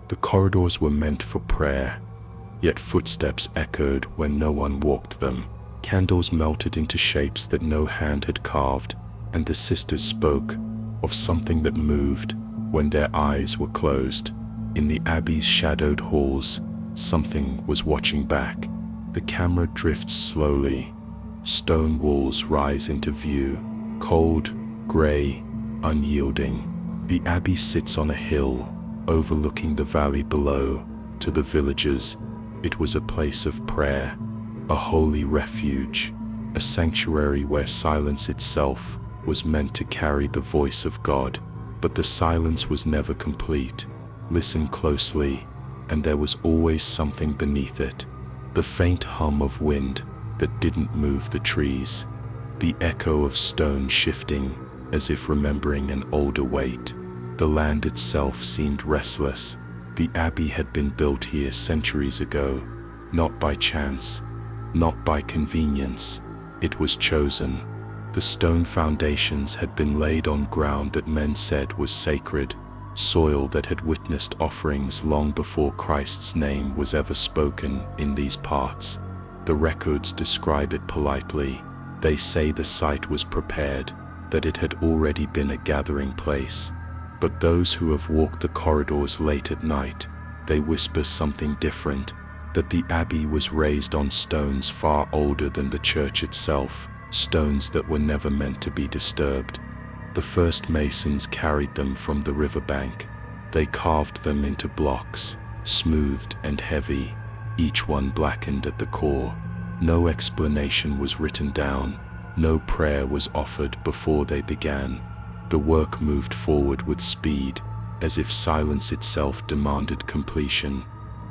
The corridors were meant for prayer, yet footsteps echoed when no one walked them. Candles melted into shapes that no hand had carved, and the sisters spoke of something that moved when their eyes were closed. In the Abbey's shadowed halls, something was watching back. The camera drifts slowly. Stone walls rise into view, cold, gray, unyielding. The Abbey sits on a hill, overlooking the valley below. To the villagers, it was a place of prayer, a holy refuge, a sanctuary where silence itself was meant to carry the voice of God. But the silence was never complete. Listen closely, and there was always something beneath it. The faint hum of wind that didn't move the trees, the echo of stone shifting as if remembering an older weight. The land itself seemed restless. The Abbey had been built here centuries ago, not by chance, not by convenience. It was chosen. The stone foundations had been laid on ground that men said was sacred, soil that had witnessed offerings long before Christ's name was ever spoken in these parts. The records describe it politely. They say the site was prepared, that it had already been a gathering place. But those who have walked the corridors late at night, they whisper something different, that the Abbey was raised on stones far older than the church itself, stones that were never meant to be disturbed. The first masons carried them from the riverbank. They carved them into blocks, smoothed and heavy, each one blackened at the core. No explanation was written down, no prayer was offered before they began. The work moved forward with speed, as if silence itself demanded completion.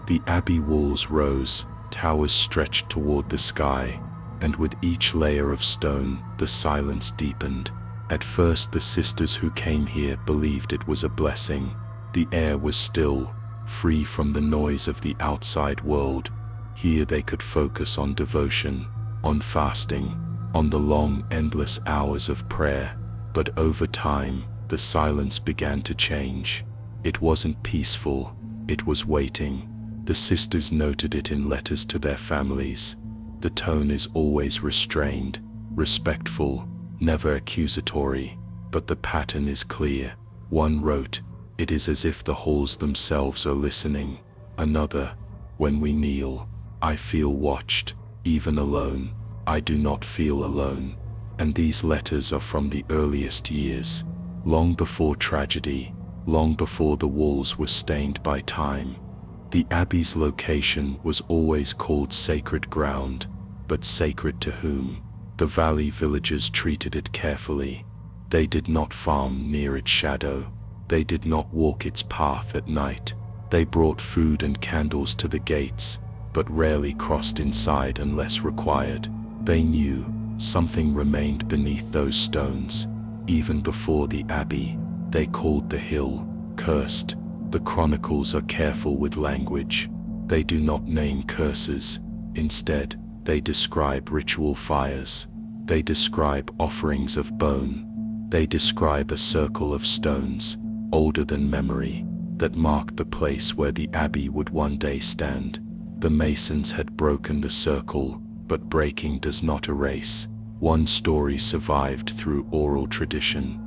The Abbey walls rose, towers stretched toward the sky, and with each layer of stone, the silence deepened. At first the sisters who came here believed it was a blessing. The air was still, free from the noise of the outside world. Here they could focus on devotion, on fasting, on the long, endless hours of prayer. But over time, the silence began to change. It wasn't peaceful, it was waiting. The sisters noted it in letters to their families. The tone is always restrained, respectful, never accusatory, but the pattern is clear. One wrote, "It is as if the halls themselves are listening." Another, "When we kneel, I feel watched, even alone. I do not feel alone." And these letters are from the earliest years, long before tragedy, long before the walls were stained by time. The Abbey's location was always called sacred ground, but sacred to whom? The valley villagers treated it carefully. They did not farm near its shadow. They did not walk its path at night. They brought food and candles to the gates, but rarely crossed inside unless required. They knew something remained beneath those stones. Even before the Abbey, they called the hill cursed. The chronicles are careful with language. They do not name curses. Instead, they describe ritual fires. They describe offerings of bone. They describe a circle of stones, older than memory, that marked the place where the Abbey would one day stand. The masons had broken the circle, but breaking does not erase. One story survived through oral tradition.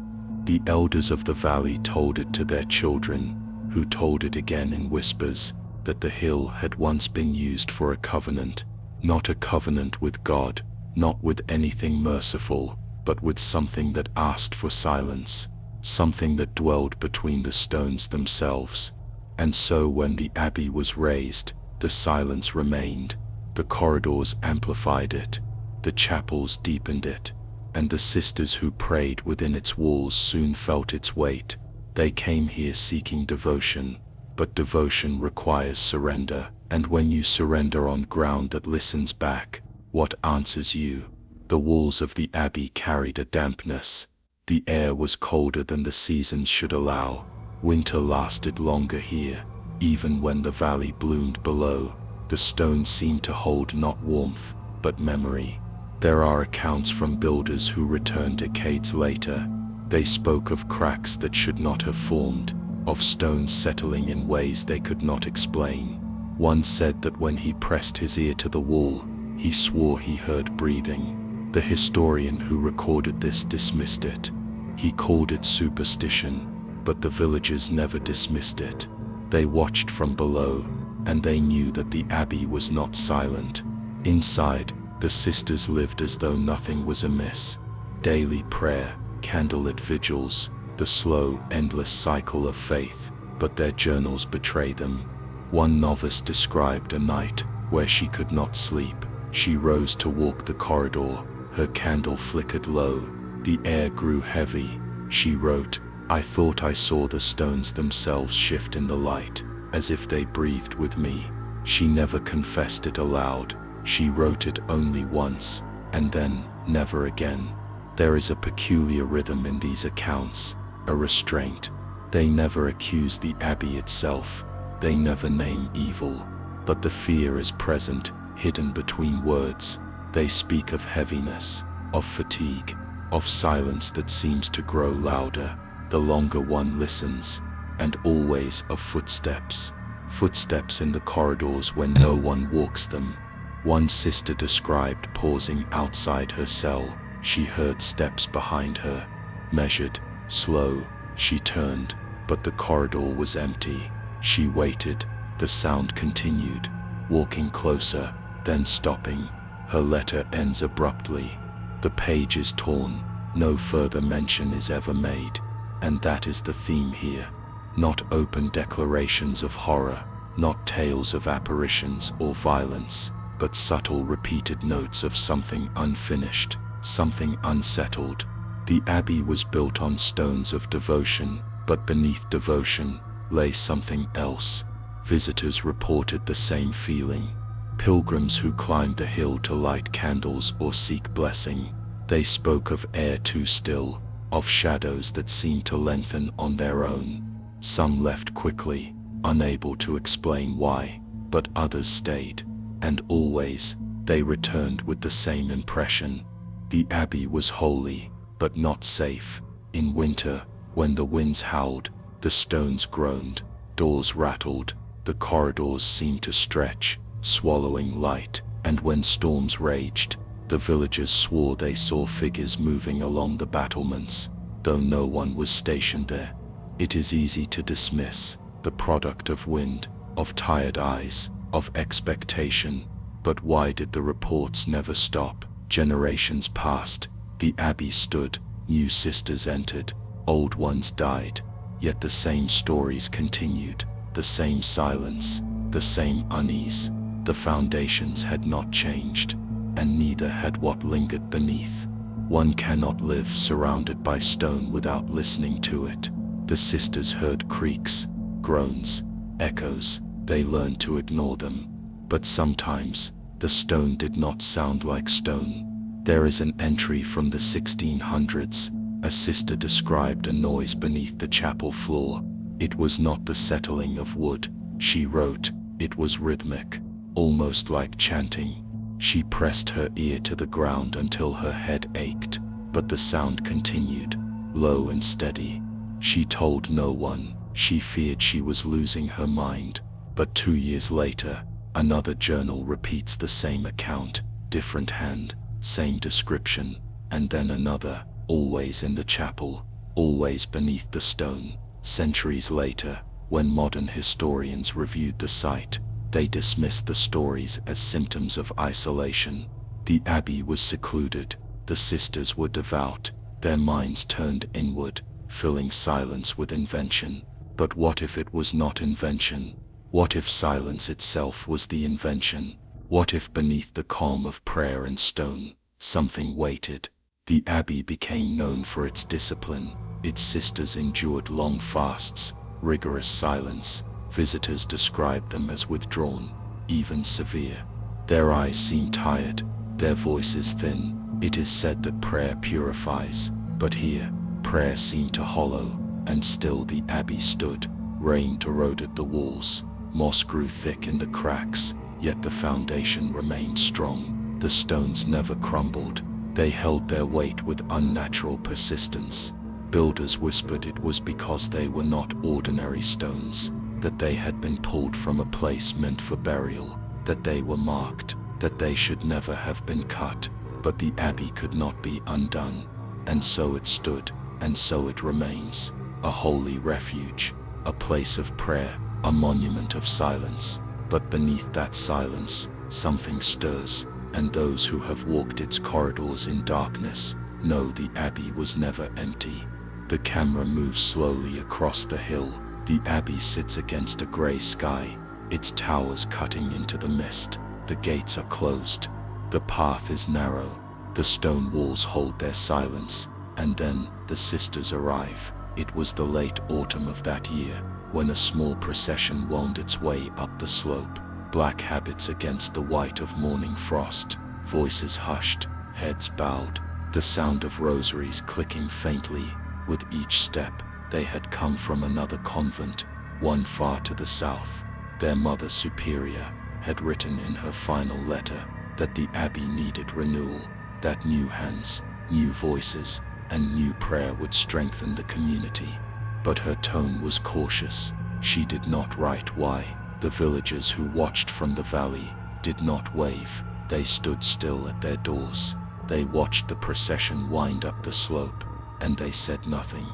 The elders of the valley told it to their children, who told it again in whispers, that the hill had once been used for a covenant, not a covenant with God, not with anything merciful, but with something that asked for silence, something that dwelled between the stones themselves. And so when the Abbey was raised, the silence remained. The corridors amplified it, the chapels deepened it, and the sisters who prayed within its walls soon felt its weight. They came here seeking devotion, but devotion requires surrender, and when you surrender on ground that listens back, what answers you? The walls of the Abbey carried a dampness. The air was colder than the seasons should allow. Winter lasted longer here. Even when the valley bloomed below, the stones seemed to hold not warmth, but memory. There are accounts from builders who returned decades later. They spoke of cracks that should not have formed, of stones settling in ways they could not explain. One said that when he pressed his ear to the wall, he swore he heard breathing. The historian who recorded this dismissed it. He called it superstition, but the villagers never dismissed it. They watched from below, and they knew that the abbey was not silent. Inside, the sisters lived as though nothing was amiss. Daily prayer, candlelit vigils, the slow, endless cycle of faith, but their journals betray them. One novice described a night where she could not sleep. She rose to walk the corridor. Her candle flickered low. The air grew heavy. She wrote, "I thought I saw the stones themselves shift in the light, as if they breathed with me." She never confessed it aloud. She wrote it only once, and then never again. There is a peculiar rhythm in these accounts, a restraint. They never accuse the abbey itself. They never name evil, but the fear is present, hidden between words. They speak of heaviness, of fatigue, of silence that seems to grow louder the longer one listens, and always of footsteps. Footsteps in the corridors when no one walks them. One sister described pausing outside her cell. She heard steps behind her, measured, slow. She turned, but the corridor was empty. She waited. The sound continued, walking closer, then stopping. Her letter ends abruptly. The page is torn. No further mention is ever made. And that is the theme here. Not open declarations of horror, not tales of apparitions or violence, but subtle repeated notes of something unfinished, something unsettled. The abbey was built on stones of devotion, but beneath devotion lay something else. Visitors reported the same feeling. Pilgrims who climbed the hill to light candles or seek blessing. They spoke of air too still, of shadows that seemed to lengthen on their own. Some left quickly, unable to explain why, but others stayed. And always, they returned with the same impression. The abbey was holy, but not safe. In winter, when the winds howled, the stones groaned, doors rattled, the corridors seemed to stretch, swallowing light. And when storms raged, the villagers swore they saw figures moving along the battlements, though no one was stationed there. It is easy to dismiss, the product of wind, of tired eyes, of expectation. But why did the reports never stop? Generations passed, the abbey stood, new sisters entered, old ones died, yet the same stories continued, the same silence, the same unease. The foundations had not changed, and neither had what lingered beneath. One cannot live surrounded by stone without listening to it. The sisters heard creaks, groans, echoes. They learned to ignore them. But sometimes, the stone did not sound like stone. There is an entry from the 1600s. A sister described a noise beneath the chapel floor. It was not the settling of wood, she wrote. It was rhythmic, almost like chanting. She pressed her ear to the ground until her head ached, but the sound continued, low and steady. She told no one. She feared she was losing her mind. But 2 years later, another journal repeats the same account, different hand, same description, and then another, always in the chapel, always beneath the stone. Centuries later, when modern historians reviewed the site, they dismissed the stories as symptoms of isolation. The abbey was secluded, the sisters were devout, their minds turned inward, filling silence with invention. But what if it was not invention? What if silence itself was the invention? What if beneath the calm of prayer and stone, something waited? The abbey became known for its discipline. Its sisters endured long fasts, rigorous silence. Visitors described them as withdrawn, even severe. Their eyes seemed tired, their voices thin. It is said that prayer purifies, but here, prayer seemed to hollow, and still the abbey stood. Rain eroded the walls, moss grew thick in the cracks, yet the foundation remained strong. The stones never crumbled, they held their weight with unnatural persistence. Builders whispered it was because they were not ordinary stones, that they had been pulled from a place meant for burial, that they were marked, that they should never have been cut. But the abbey could not be undone, and so it stood, and so it remains, a holy refuge, a place of prayer, a monument of silence. But beneath that silence, something stirs, and those who have walked its corridors in darkness know the abbey was never empty. The camera moves slowly across the hill. The abbey sits against a gray sky, its towers cutting into the mist. The gates are closed. The path is narrow. The stone walls hold their silence. And then the sisters arrive. It was the late autumn of that year, when a small procession wound its way up the slope, black habits against the white of morning frost, voices hushed, heads bowed, the sound of rosaries clicking faintly. With each step, they had come from another convent, one far to the south. Their Mother Superior had written in her final letter that the abbey needed renewal, that new hands, new voices, and new prayer would strengthen the community. But her tone was cautious. She did not write why. The villagers who watched from the valley did not wave. They stood still at their doors. They watched the procession wind up the slope, and they said nothing.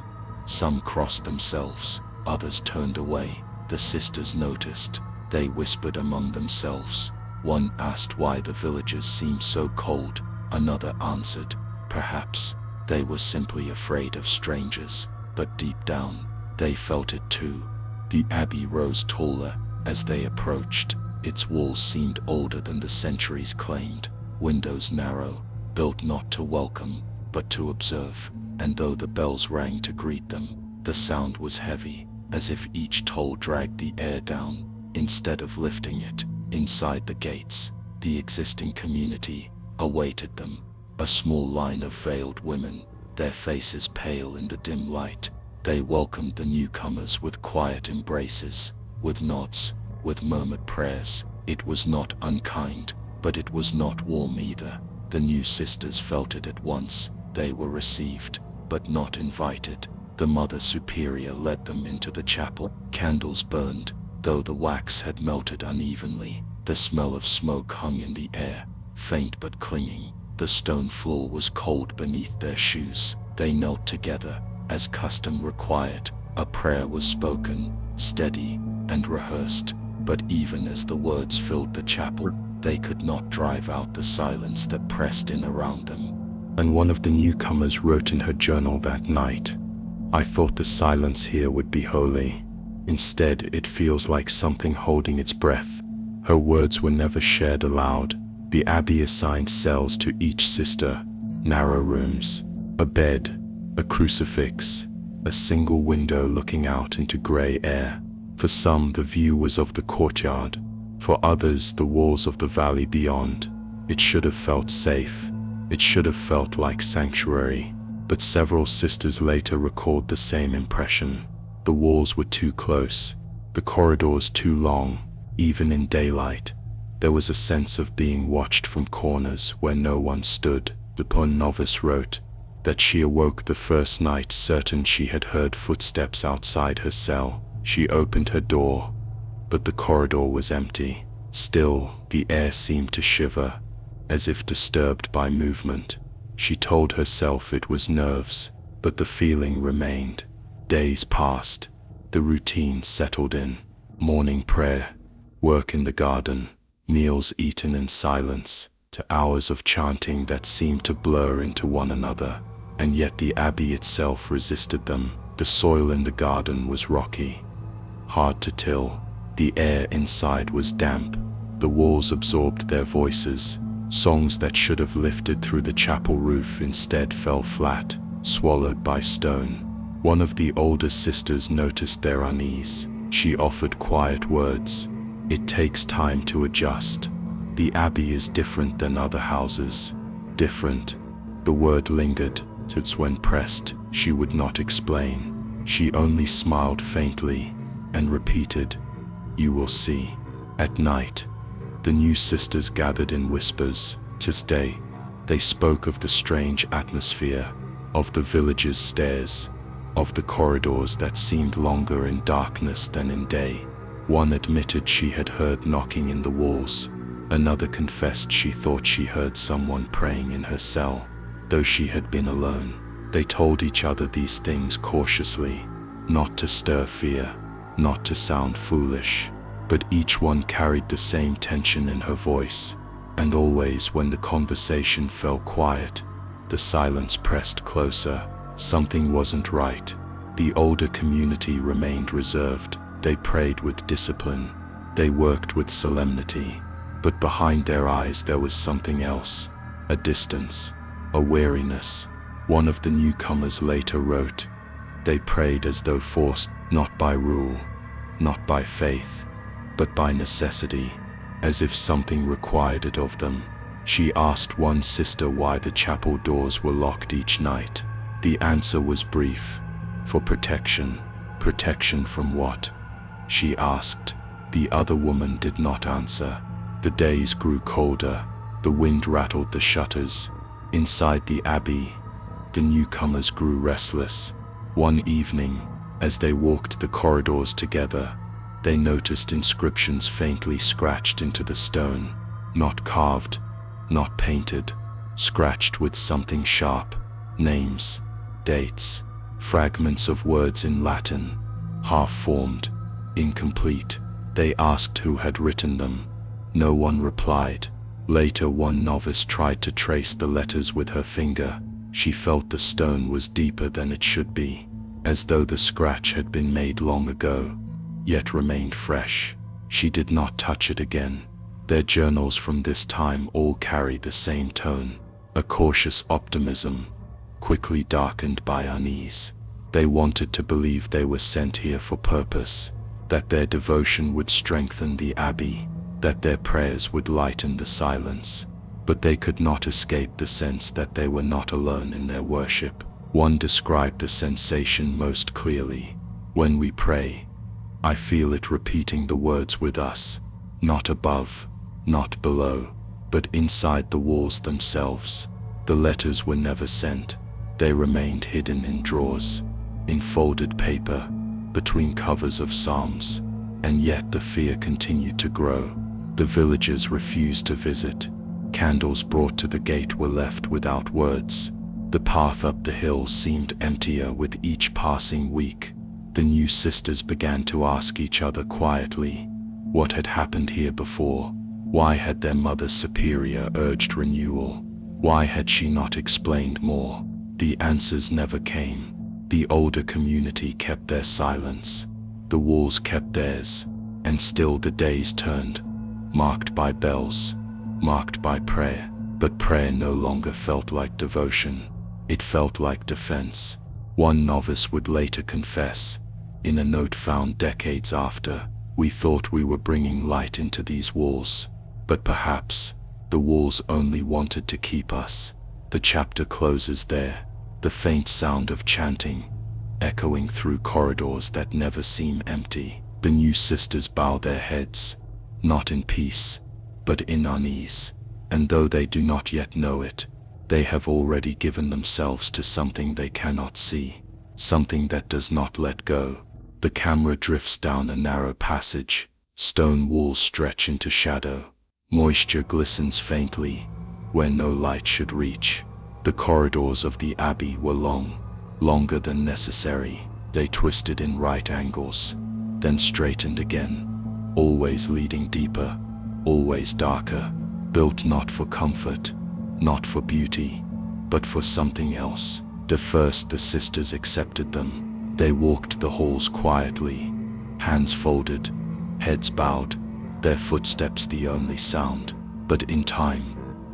Some crossed themselves, others turned away. The sisters noticed. They whispered among themselves. One asked why the villagers seemed so cold. Another answered, perhaps they were simply afraid of strangers. But deep down, they felt it too. The abbey rose taller as they approached. Its walls seemed older than the centuries claimed. Windows narrow, built not to welcome, but to observe. And though the bells rang to greet them, the sound was heavy, as if each toll dragged the air down, instead of lifting it. Inside the gates, the existing community awaited them, a small line of veiled women, their faces pale in the dim light. They welcomed the newcomers with quiet embraces, with nods, with murmured prayers. It was not unkind, but it was not warm either. The new sisters felt it at once. They were received, but not invited. The Mother Superior led them into the chapel. Candles burned, though the wax had melted unevenly. The smell of smoke hung in the air, faint but clinging. The stone floor was cold beneath their shoes. They knelt together, as custom required. A prayer was spoken, steady and rehearsed, but even as the words filled the chapel, they could not drive out the silence that pressed in around them. And one of the newcomers wrote in her journal that night, "I thought the silence here would be holy. Instead, it feels like something holding its breath." Her words were never shared aloud. The abbey assigned cells to each sister, narrow rooms, a bed, a crucifix, a single window looking out into gray air. For some, the view was of the courtyard. For others, the walls of the valley beyond. It should have felt safe. It should have felt like sanctuary. But several sisters later recalled the same impression. The walls were too close, the corridors too long. Even in daylight, there was a sense of being watched from corners where no one stood. The poor novice wrote that she awoke the first night certain she had heard footsteps outside her cell. She opened her door, but the corridor was empty. Still, the air seemed to shiver, as if disturbed by movement. She told herself it was nerves, but the feeling remained. Days passed. The routine settled in. Morning prayer, work in the garden, meals eaten in silence, to hours of chanting that seemed to blur into one another. And yet the abbey itself resisted them. The soil in the garden was rocky, hard to till. The air inside was damp. The walls absorbed their voices. Songs that should have lifted through the chapel roof instead fell flat, swallowed by stone. One of the older sisters noticed their unease. She offered quiet words. "It takes time to adjust. The abbey is different than other houses." Different. The word lingered. It's when pressed, she would not explain. She only smiled faintly and repeated, "You will see." At night, the new sisters gathered in whispers to stay. They spoke of the strange atmosphere, of the village's stairs, of the corridors that seemed longer in darkness than in day. One admitted she had heard knocking in the walls. Another confessed she thought she heard someone praying in her cell, though she had been alone. They told each other these things cautiously, not to stir fear, not to sound foolish, but each one carried the same tension in her voice, and always when the conversation fell quiet, the silence pressed closer. Something wasn't right. The older community remained reserved. They prayed with discipline. They worked with solemnity. But behind their eyes there was something else, a distance, a weariness. One of the newcomers later wrote, "They prayed as though forced, not by rule, not by faith, but by necessity, as if something required it of them." She asked one sister why the chapel doors were locked each night. The answer was brief: for protection. Protection from what? She asked. The other woman did not answer. The days grew colder. The wind rattled the shutters. Inside the Abbey, the newcomers grew restless. One evening, as they walked the corridors together, they noticed inscriptions faintly scratched into the stone, not carved, not painted, scratched with something sharp. Names, dates, fragments of words in Latin, half-formed, incomplete. They asked who had written them. No one replied. Later one novice tried to trace the letters with her finger. She felt the stone was deeper than it should be, as though the scratch had been made long ago, yet remained fresh. She did not touch it again. Their journals from this time all carry the same tone, a cautious optimism, quickly darkened by unease. They wanted to believe they were sent here for purpose, that their devotion would strengthen the Abbey, that their prayers would lighten the silence. But they could not escape the sense that they were not alone in their worship. One described the sensation most clearly. "When we pray, I feel it repeating the words with us, not above, not below, but inside the walls themselves." The letters were never sent. They remained hidden in drawers, in folded paper, between covers of psalms. And yet the fear continued to grow. The villagers refused to visit. Candles brought to the gate were left without words. The path up the hill seemed emptier with each passing week. The new sisters began to ask each other quietly, what had happened here before? Why had their Mother Superior urged renewal? Why had she not explained more? The answers never came. The older community kept their silence. The walls kept theirs. And still the days turned, marked by bells, marked by prayer. But prayer no longer felt like devotion. It felt like defense. One novice would later confess, in a note found decades after, "We thought we were bringing light into these walls, but perhaps the walls only wanted to keep us." The chapter closes there, the faint sound of chanting, echoing through corridors that never seem empty. The new sisters bow their heads, not in peace, but in unease. And though they do not yet know it, they have already given themselves to something they cannot see, something that does not let go. The camera drifts down a narrow passage. Stone walls stretch into shadow. Moisture glistens faintly, where no light should reach. The corridors of the Abbey were long, longer than necessary. They twisted in right angles, then straightened again, always leading deeper, always darker, built not for comfort, not for beauty, but for something else. The first the sisters accepted them. They walked the halls quietly, hands folded, heads bowed, their footsteps the only sound. But in time,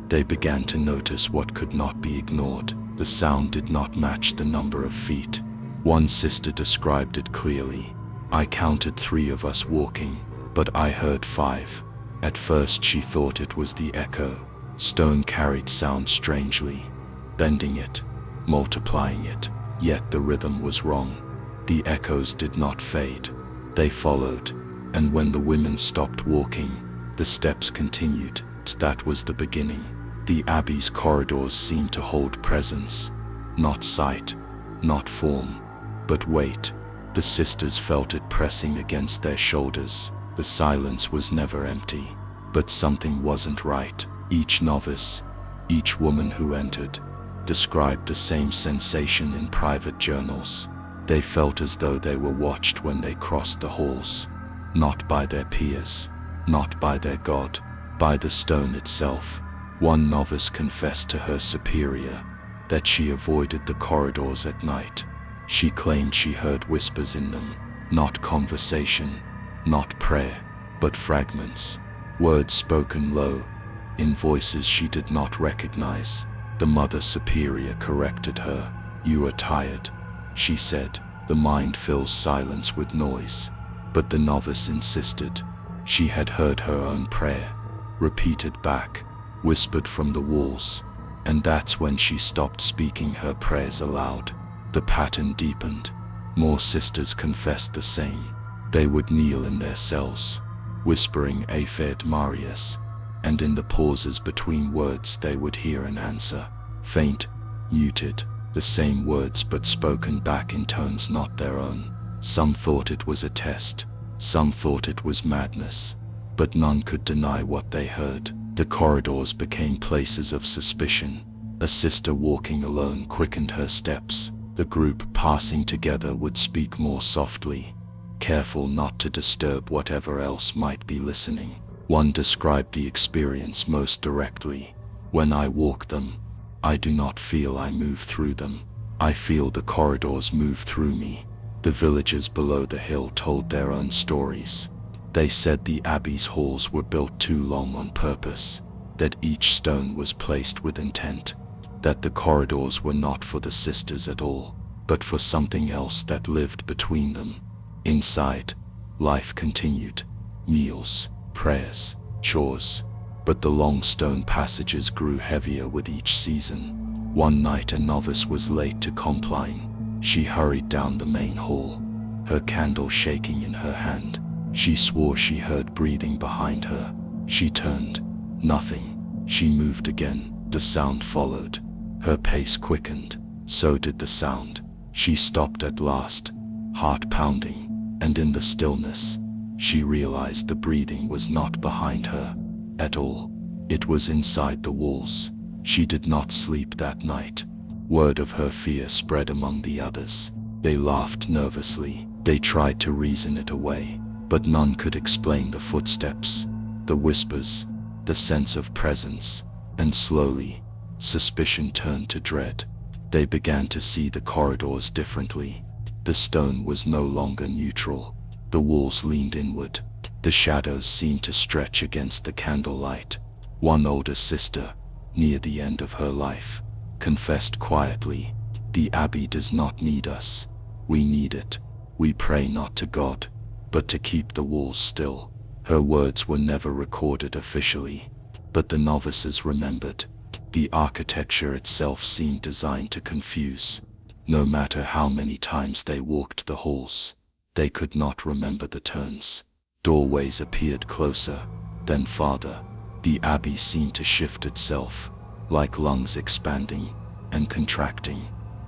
they began to notice what could not be ignored. The sound did not match the number of feet. One sister described it clearly. "I counted 3 of us walking, but I heard 5. At first she thought it was the echo. Stone carried sound strangely, bending it, multiplying it, yet the rhythm was wrong. The echoes did not fade. They followed, and when the women stopped walking, the steps continued. That was the beginning. The Abbey's corridors seemed to hold presence, not sight, not form, But wait, the sisters felt it pressing against their shoulders. The silence was never empty, but something wasn't right. Each novice, each woman who entered, described the same sensation in private journals. They felt as though they were watched when they crossed the halls, not by their peers, not by their God, by the stone itself. One novice confessed to her superior that she avoided the corridors at night. She claimed she heard whispers in them, not conversation, not prayer, but fragments, words spoken low, in voices she did not recognize. The Mother Superior corrected her. "You are tired," she said. "The mind fills silence with noise." But the novice insisted. She had heard her own prayer, repeated back, whispered from the walls, and that's when she stopped speaking her prayers aloud. The pattern deepened. More sisters confessed the same. They would kneel in their cells, whispering Ave Marias, and in the pauses between words they would hear an answer, faint, muted, the same words but spoken back in tones not their own. Some thought it was a test, some thought it was madness, but none could deny what they heard. The corridors became places of suspicion. A sister walking alone quickened her steps. The group passing together would speak more softly, careful not to disturb whatever else might be listening. One described the experience most directly. "When I walk them, I do not feel I move through them. I feel the corridors move through me." The villagers below the hill told their own stories. They said the Abbey's halls were built too long on purpose, that each stone was placed with intent, that the corridors were not for the sisters at all, but for something else that lived between them. Inside, life continued. Meals, prayers, chores. But the long stone passages grew heavier with each season. One night a novice was late to compline. She hurried down the main hall, her candle shaking in her hand. She swore she heard breathing behind her. She turned. Nothing. She moved again. The sound followed. Her pace quickened. So did the sound. She stopped at last, heart pounding, and in the stillness, she realized the breathing was not behind her at all. It was inside the walls. She did not sleep that night. Word of her fear spread among the others. They laughed nervously. They tried to reason it away, but none could explain the footsteps, the whispers, the sense of presence, and slowly, suspicion turned to dread. They began to see the corridors differently. The stone was no longer neutral. The walls leaned inward. The shadows seemed to stretch against the candlelight. One older sister, near the end of her life, confessed quietly, "The Abbey does not need us. We need it. We pray not to God, but to keep the walls still." Her words were never recorded officially, but the novices remembered. The architecture itself seemed designed to confuse. No matter how many times they walked the halls, they could not remember the turns. Doorways appeared closer, then farther. The Abbey seemed to shift itself, like lungs expanding and contracting,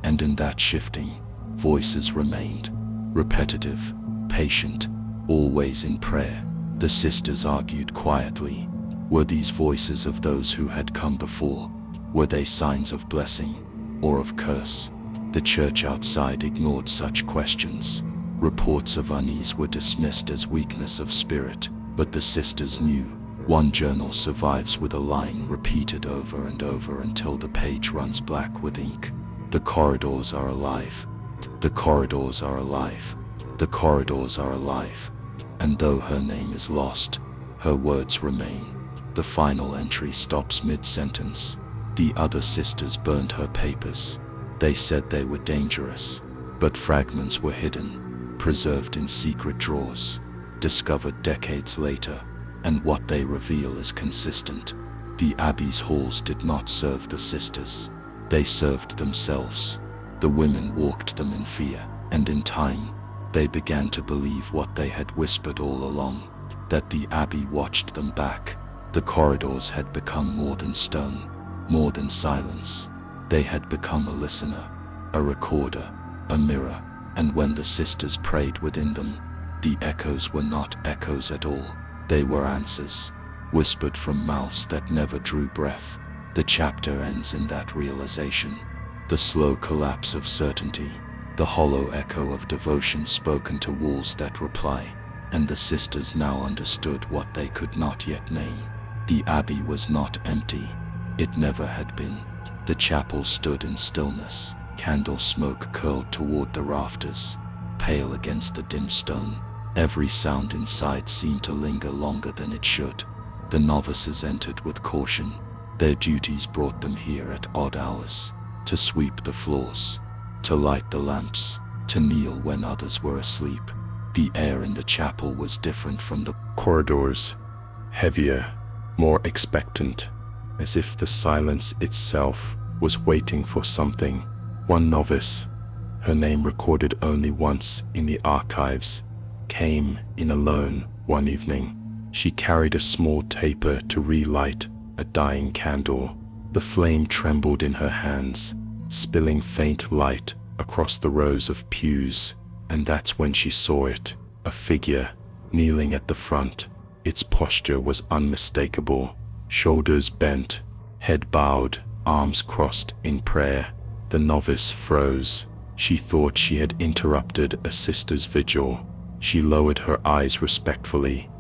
and in that shifting, voices remained, repetitive, patient, always in prayer. The sisters argued quietly. Were these voices of those who had come before? Were they signs of blessing or of curse? The church outside ignored such questions. Reports of unease were dismissed as weakness of spirit, but the sisters knew. One journal survives with a line repeated over and over until the page runs black with ink. "The corridors are alive. The corridors are alive. The corridors are alive." And though her name is lost, her words remain. The final entry stops mid-sentence. The other sisters burned her papers. They said they were dangerous, but fragments were hidden, preserved in secret drawers, discovered decades later, and what they reveal is consistent. The Abbey's halls did not serve the sisters. They served themselves. The women walked them in fear, and in time, they began to believe what they had whispered all along, that the Abbey watched them back. The corridors had become more than stone, more than silence. They had become a listener, a recorder, a mirror, And when the sisters prayed within them, the echoes were not echoes at all. They were answers, whispered from mouths that never drew breath. The chapter ends in that realization. The slow collapse of certainty, the hollow echo of devotion spoken to walls that reply. And the sisters now understood what they could not yet name. The abbey was not empty. It never had been. The chapel stood in stillness. Candle smoke curled toward the rafters, pale against the dim stone. Every sound inside seemed to linger longer than it should. The novices entered with caution. Their duties brought them here at odd hours, to sweep the floors, to light the lamps, to kneel when others were asleep. The air in the chapel was different from the corridors, heavier, more expectant, as if the silence itself was waiting for something. One novice, her name recorded only once in the archives, came in alone one evening. She carried a small taper to relight a dying candle. The flame trembled in her hands, spilling faint light across the rows of pews, and that's when she saw it, a figure kneeling at the front. Its posture was unmistakable, shoulders bent, head bowed, arms crossed in prayer. The novice froze. She thought she had interrupted a sister's vigil. She lowered her eyes respectfully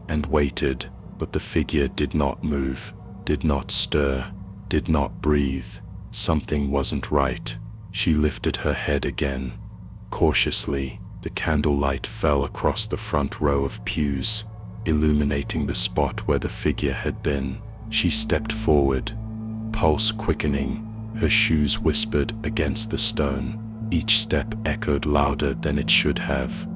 and waited, but the figure did not move, did not stir, did not breathe. Something wasn't right. She lifted her head again. Cautiously, the candlelight fell across the front row of pews, illuminating the spot where the figure had been. She stepped forward, pulse quickening. Her shoes whispered against the stone. Each step echoed louder than it should have,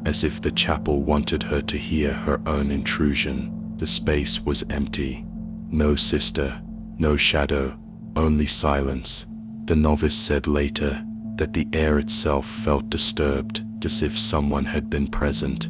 as if the chapel wanted her to hear her own intrusion. The space was empty. No sister, no shadow, only silence. The novice said later that the air itself felt disturbed, as if someone had been present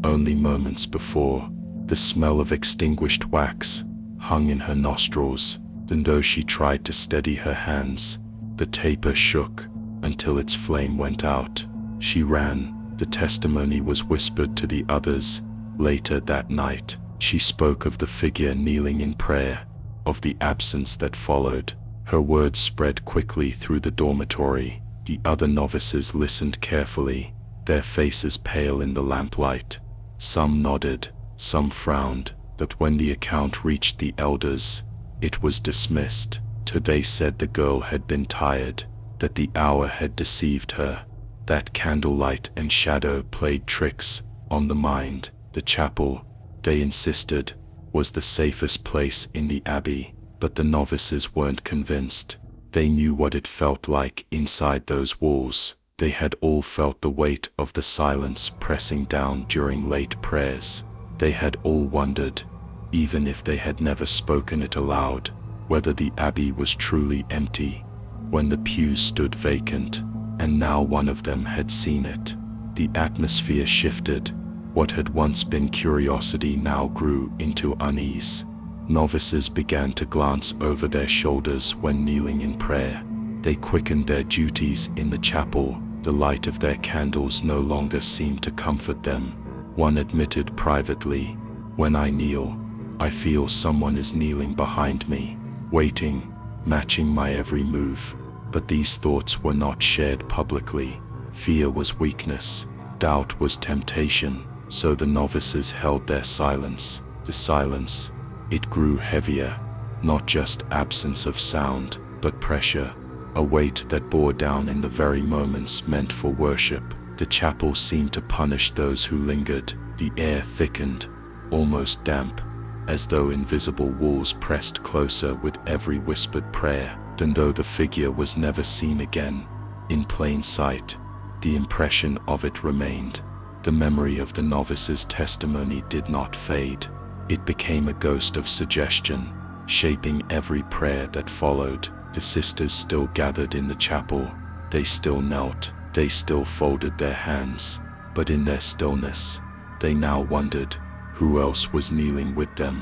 only moments before. The smell of extinguished wax hung in her nostrils, and though she tried to steady her hands, the taper shook until its flame went out. She ran. The testimony was whispered to the others. Later that night, she spoke of the figure kneeling in prayer, of the absence that followed. Her words spread quickly through the dormitory. The other novices listened carefully, their faces pale in the lamplight. Some nodded, some frowned, but when the account reached the elders, it was dismissed. They said the girl had been tired, that the hour had deceived her, that candlelight and shadow played tricks on the mind. The chapel, they insisted, was the safest place in the abbey, but the novices weren't convinced. They knew what it felt like inside those walls. They had all felt the weight of the silence pressing down during late prayers. They had all wondered, even if they had never spoken it aloud, whether the abbey was truly empty. When the pews stood vacant, and now one of them had seen it, the atmosphere shifted. What had once been curiosity now grew into unease. Novices began to glance over their shoulders when kneeling in prayer. They quickened their duties in the chapel. The light of their candles no longer seemed to comfort them. One admitted privately, "When I kneel, I feel someone is kneeling behind me, waiting, matching my every move." But these thoughts were not shared publicly. Fear was weakness, doubt was temptation, so the novices held their silence. The silence, it grew heavier, not just absence of sound, but pressure, a weight that bore down in the very moments meant for worship. The chapel seemed to punish those who lingered. The air thickened, almost damp, as though invisible walls pressed closer with every whispered prayer. And though the figure was never seen again, in plain sight, the impression of it remained. The memory of the novice's testimony did not fade. It became a ghost of suggestion, shaping every prayer that followed. The sisters still gathered in the chapel. They still knelt. They still folded their hands. But in their stillness, they now wondered, who else was kneeling with them?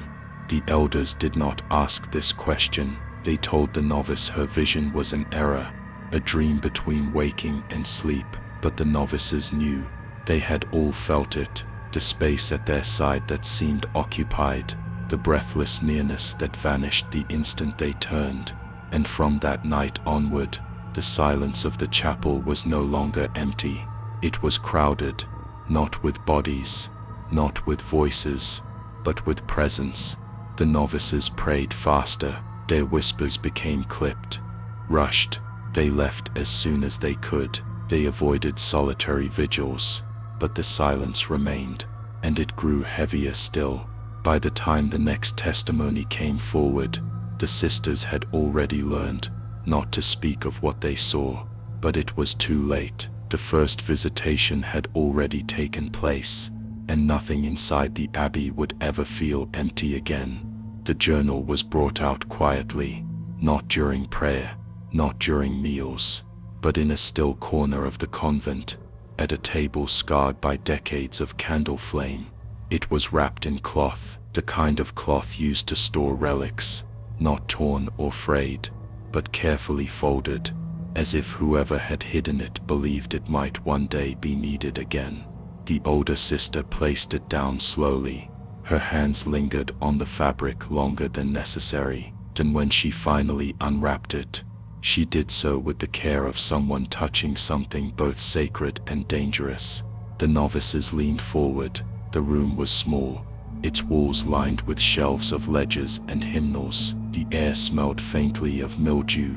The elders did not ask this question. They told the novice her vision was an error, a dream between waking and sleep. But the novices knew. They had all felt it. The space at their side that seemed occupied, the breathless nearness that vanished the instant they turned. And from that night onward, the silence of the chapel was no longer empty. It was crowded, not with bodies, not with voices, but with presence. The novices prayed faster, their whispers became clipped, rushed. They left as soon as they could. They avoided solitary vigils, but the silence remained, and it grew heavier still. By the time the next testimony came forward, the sisters had already learned not to speak of what they saw, but it was too late. The first visitation had already taken place, and nothing inside the Abbey would ever feel empty again. The journal was brought out quietly, not during prayer, not during meals, but in a still corner of the convent, at a table scarred by decades of candle flame. It was wrapped in cloth, the kind of cloth used to store relics, not torn or frayed, but carefully folded, as if whoever had hidden it believed it might one day be needed again. The older sister placed it down slowly. Her hands lingered on the fabric longer than necessary. Then when she finally unwrapped it, she did so with the care of someone touching something both sacred and dangerous. The novices leaned forward. The room was small, its walls lined with shelves of ledgers and hymnals. The air smelled faintly of mildew,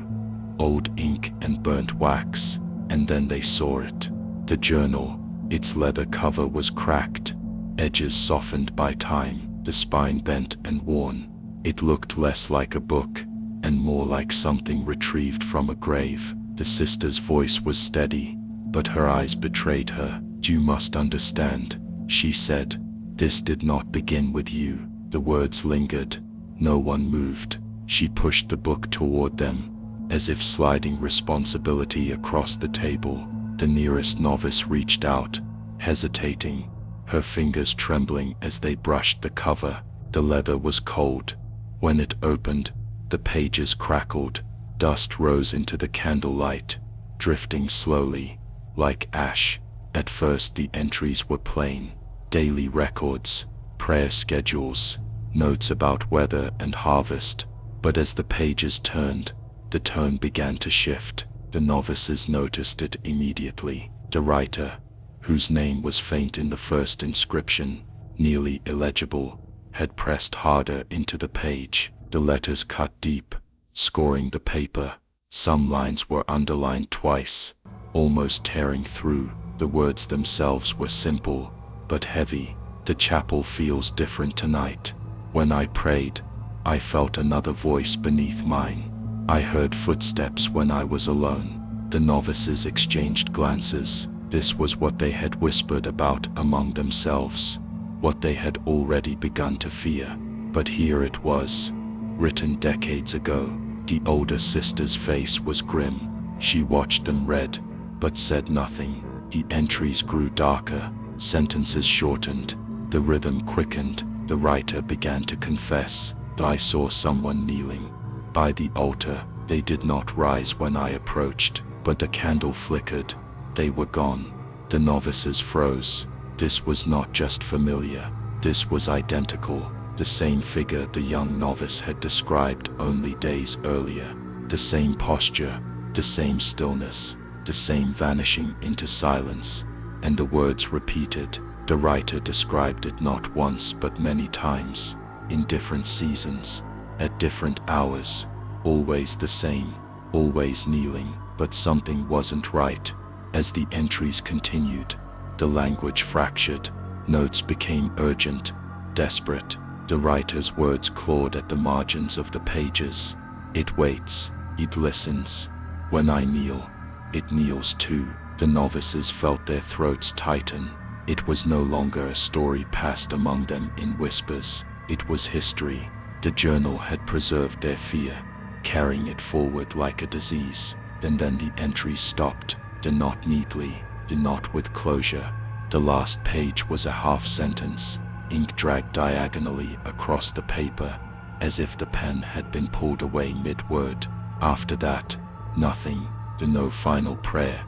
old ink and burnt wax. And then they saw it. The journal. Its leather cover was cracked, edges softened by time, the spine bent and worn. It looked less like a book, and more like something retrieved from a grave. The sister's voice was steady, but her eyes betrayed her. "You must understand," she said. "This did not begin with you." The words lingered. No one moved. She pushed the book toward them, as if sliding responsibility across the table. The nearest novice reached out, hesitating, her fingers trembling as they brushed the cover. The leather was cold. When it opened, the pages crackled. Dust rose into the candlelight, drifting slowly, like ash. At first the entries were plain. Daily records, prayer schedules, notes about weather and harvest. But as the pages turned, the tone began to shift. The novices noticed it immediately. The writer, whose name was faint in the first inscription, nearly illegible, had pressed harder into the page. The letters cut deep, scoring the paper. Some lines were underlined twice, almost tearing through. The words themselves were simple, but heavy. "The chapel feels different tonight. When I prayed, I felt another voice beneath mine. I heard footsteps when I was alone." The novices exchanged glances. This was what they had whispered about among themselves, what they had already begun to fear. But here it was, written decades ago. The older sister's face was grim. She watched them read, but said nothing. The entries grew darker, sentences shortened, the rhythm quickened. The writer began to confess. "I saw someone kneeling by the altar. They did not rise when I approached, but the candle flickered. They were gone." The novices froze. This was not just familiar. This was identical. The same figure the young novice had described only days earlier. The same posture, the same stillness, the same vanishing into silence. And the words repeated. The writer described it not once but many times, in different seasons, at different hours. Always the same, always kneeling. But something wasn't right. As the entries continued, the language fractured. Notes became urgent, desperate. The writer's words clawed at the margins of the pages. "It waits, it listens. When I kneel, it kneels too." The novices felt their throats tighten. It was no longer a story passed among them in whispers. It was history. The journal had preserved their fear, carrying it forward like a disease. Then the entries stopped, not neatly, not with closure. The last page was a half sentence, ink dragged diagonally across the paper, as if the pen had been pulled away mid-word. After that, nothing. No final prayer,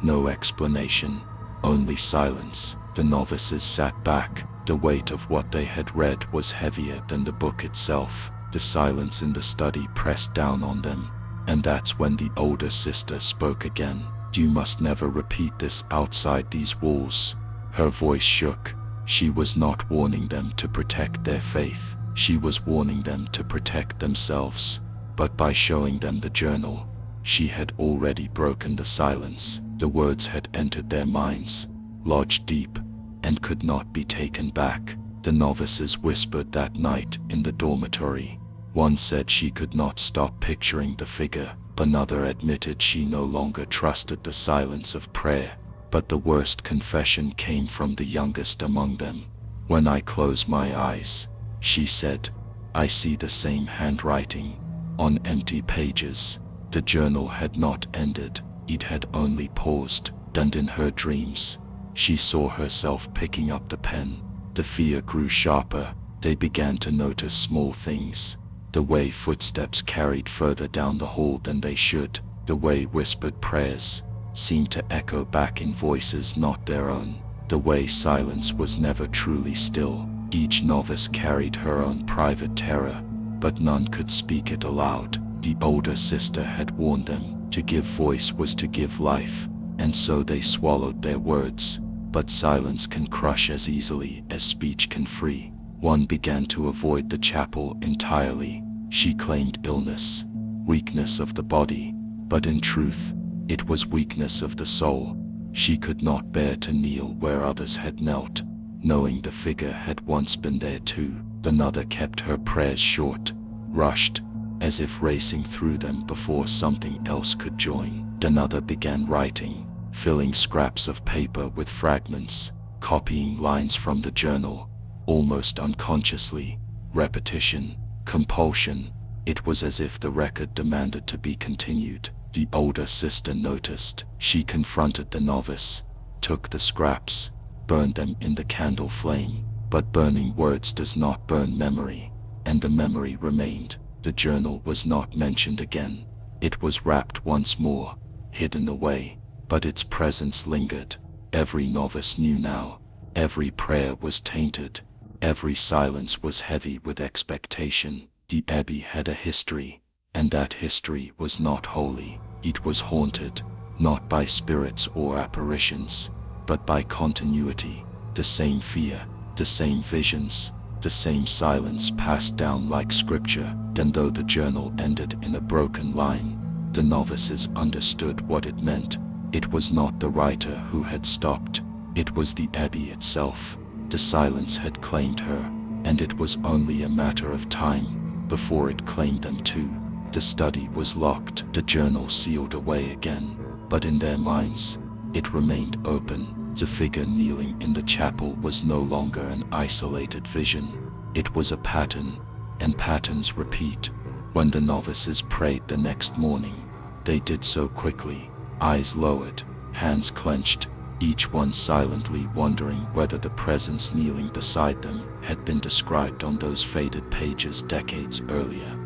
no explanation, only silence. The novices sat back. The weight of what they had read was heavier than the book itself. The silence in the study pressed down on them, and that's when the older sister spoke again. You must never repeat this outside these walls. Her voice shook. She was not warning them to protect their faith. She was warning them to protect themselves. But by showing them the journal, she had already broken the silence. The words had entered their minds, lodged deep, and could not be taken back. The novices whispered that night in the dormitory. One said she could not stop picturing the figure. Another admitted she no longer trusted the silence of prayer. But the worst confession came from the youngest among them. When I close my eyes, she said, I see the same handwriting on empty pages. The journal had not ended. It had only paused. And in her dreams, she saw herself picking up the pen. The fear grew sharper. They began to notice small things. The way footsteps carried further down the hall than they should. The way whispered prayers seemed to echo back in voices not their own. The way silence was never truly still. Each novice carried her own private terror, but none could speak it aloud. The older sister had warned them. To give voice was to give life, and so they swallowed their words. But silence can crush as easily as speech can free. One began to avoid the chapel entirely. She claimed illness, weakness of the body, but in truth, it was weakness of the soul. She could not bear to kneel where others had knelt, knowing the figure had once been there too. Another kept her prayers short, rushed, as if racing through them before something else could join. Another began writing, filling scraps of paper with fragments, copying lines from the journal, almost unconsciously. Repetition, compulsion. It was as if the record demanded to be continued. The older sister noticed. She confronted the novice, took the scraps, burned them in the candle flame. But burning words does not burn memory, and the memory remained. The journal was not mentioned again. It was wrapped once more, hidden away, but its presence lingered. Every novice knew now. Every prayer was tainted. Every silence was heavy with expectation. The Abbey had a history, and that history was not holy. It was haunted, not by spirits or apparitions, but by continuity. The same fear, the same visions, the same silence passed down like scripture. Then though the journal ended in a broken line, the novices understood what it meant. It was not the writer who had stopped. It was the Abbey itself. The silence had claimed her, and it was only a matter of time before it claimed them too. The study was locked, the journal sealed away again, but in their minds, it remained open. The figure kneeling in the chapel was no longer an isolated vision. It was a pattern, and patterns repeat. When the novices prayed the next morning, they did so quickly, eyes lowered, hands clenched, each one silently wondering whether the presence kneeling beside them had been described on those faded pages decades earlier.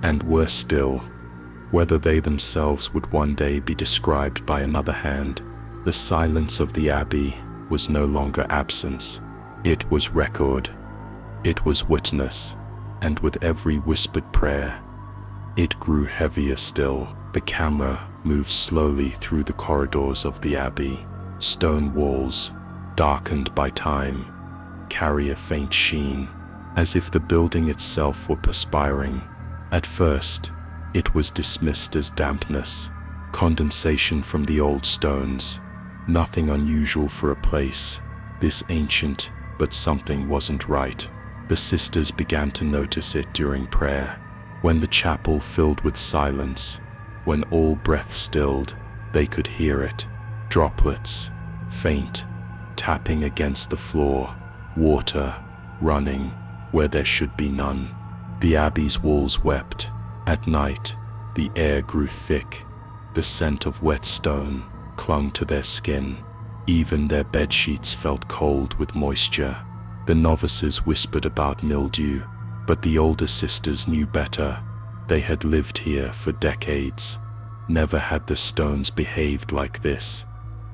And worse still, whether they themselves would one day be described by another hand. The silence of the Abbey was no longer absence. It was record. It was witness. And with every whispered prayer, it grew heavier still. The camera moved slowly through the corridors of the Abbey. Stone walls, darkened by time, carry a faint sheen, as if the building itself were perspiring. At first, it was dismissed as dampness, condensation from the old stones. Nothing unusual for a place this ancient, but something wasn't right. The sisters began to notice it during prayer. When the chapel filled with silence, when all breath stilled, they could hear it. Droplets, faint, tapping against the floor, water running where there should be none. The Abbey's walls wept. At night, the air grew thick. The scent of wet stone clung to their skin. Even their bed sheets felt cold with moisture. The novices whispered about mildew, but the older sisters knew better. They had lived here for decades. Never had the stones behaved like this.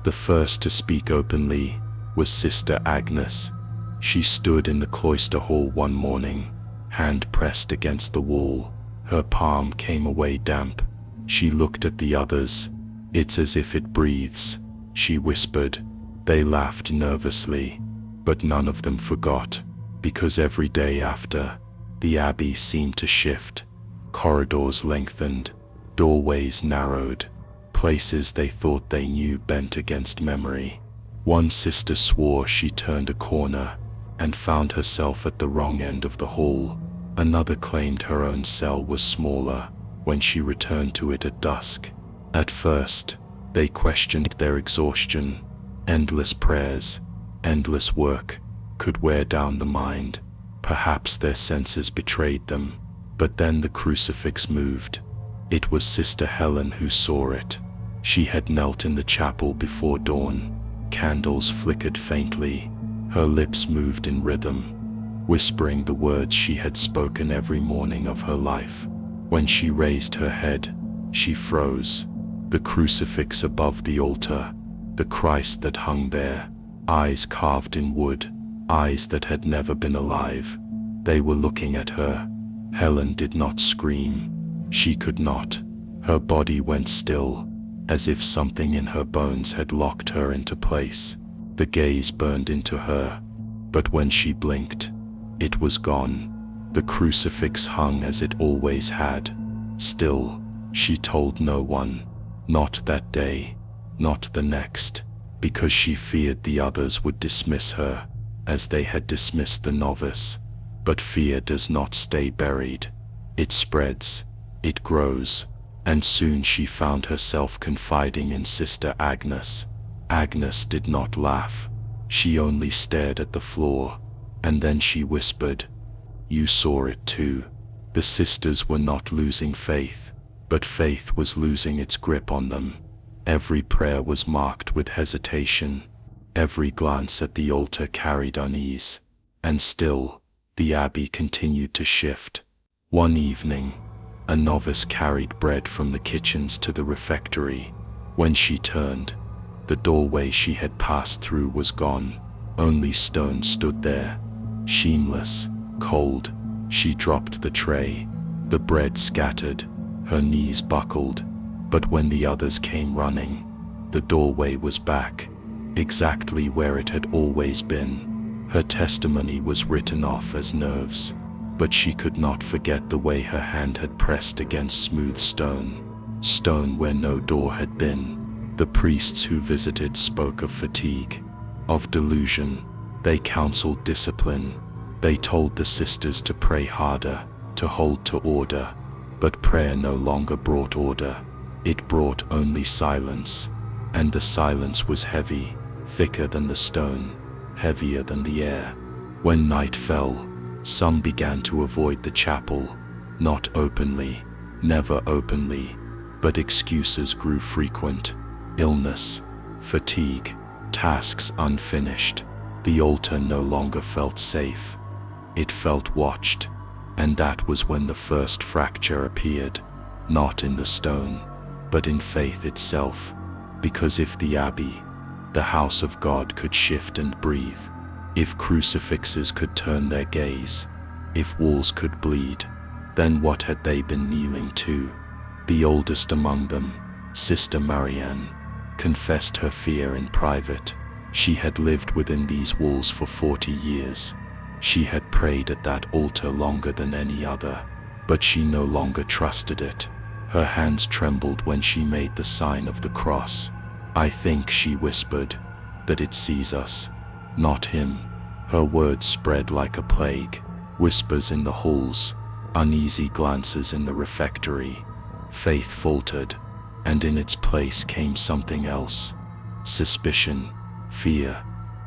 The first to speak openly was Sister Agnes. She stood in the cloister hall one morning, hand pressed against the wall. Her palm came away damp. She looked at the others. "It's as if it breathes," she whispered. They laughed nervously, but none of them forgot, because every day after, the Abbey seemed to shift. Corridors lengthened, doorways narrowed, places they thought they knew bent against memory. One sister swore she turned a corner and found herself at the wrong end of the hall. Another claimed her own cell was smaller when she returned to it at dusk. At first, they questioned their exhaustion. Endless prayers, endless work could wear down the mind. Perhaps their senses betrayed them, but then the crucifix moved. It was Sister Helen who saw it. She had knelt in the chapel before dawn. Candles flickered faintly. Her lips moved in rhythm, whispering the words she had spoken every morning of her life. When she raised her head, she froze. The crucifix above the altar, the Christ that hung there, eyes carved in wood, eyes that had never been alive. They were looking at her. Helen did not scream. She could not. Her body went still, as if something in her bones had locked her into place. The gaze burned into her, but when she blinked, it was gone. The crucifix hung as it always had. Still, she told no one. Not that day, not the next, because she feared the others would dismiss her, as they had dismissed the novice. But fear does not stay buried. It spreads, it grows, and soon she found herself confiding in Sister Agnes. Agnes did not laugh. She only stared at the floor, and then she whispered, "You saw it too." The sisters were not losing faith, but faith was losing its grip on them. Every prayer was marked with hesitation. Every glance at the altar carried unease. And still, the Abbey continued to shift. One evening, a novice carried bread from the kitchens to the refectory. When she turned, the doorway she had passed through was gone. Only stone stood there, sheenless, cold. She dropped the tray. The bread scattered. Her knees buckled. But when the others came running, the doorway was back, exactly where it had always been. Her testimony was written off as nerves, but she could not forget the way her hand had pressed against smooth stone, stone where no door had been. The priests who visited spoke of fatigue, of delusion. They counseled discipline. They told the sisters to pray harder, to hold to order. But prayer no longer brought order. It brought only silence. And the silence was heavy, thicker than the stone, heavier than the air. When night fell, some began to avoid the chapel, not openly, never openly, but excuses grew frequent. Illness, fatigue, tasks unfinished. The altar no longer felt safe. It felt watched, and that was when the first fracture appeared, not in the stone, but in faith itself. Because if the Abbey, the house of God, could shift and breathe, if crucifixes could turn their gaze, if walls could bleed, then what had they been kneeling to? The oldest among them, Sister Miriam, confessed her fear in private. She had lived within these walls for 40 years. She had prayed at that altar longer than any other, but she no longer trusted it. Her hands trembled when she made the sign of the cross. "I think," she whispered, "that it sees us, not him." Her words spread like a plague, whispers in the halls, uneasy glances in the refectory. Faith faltered, and in its place came something else. Suspicion, fear,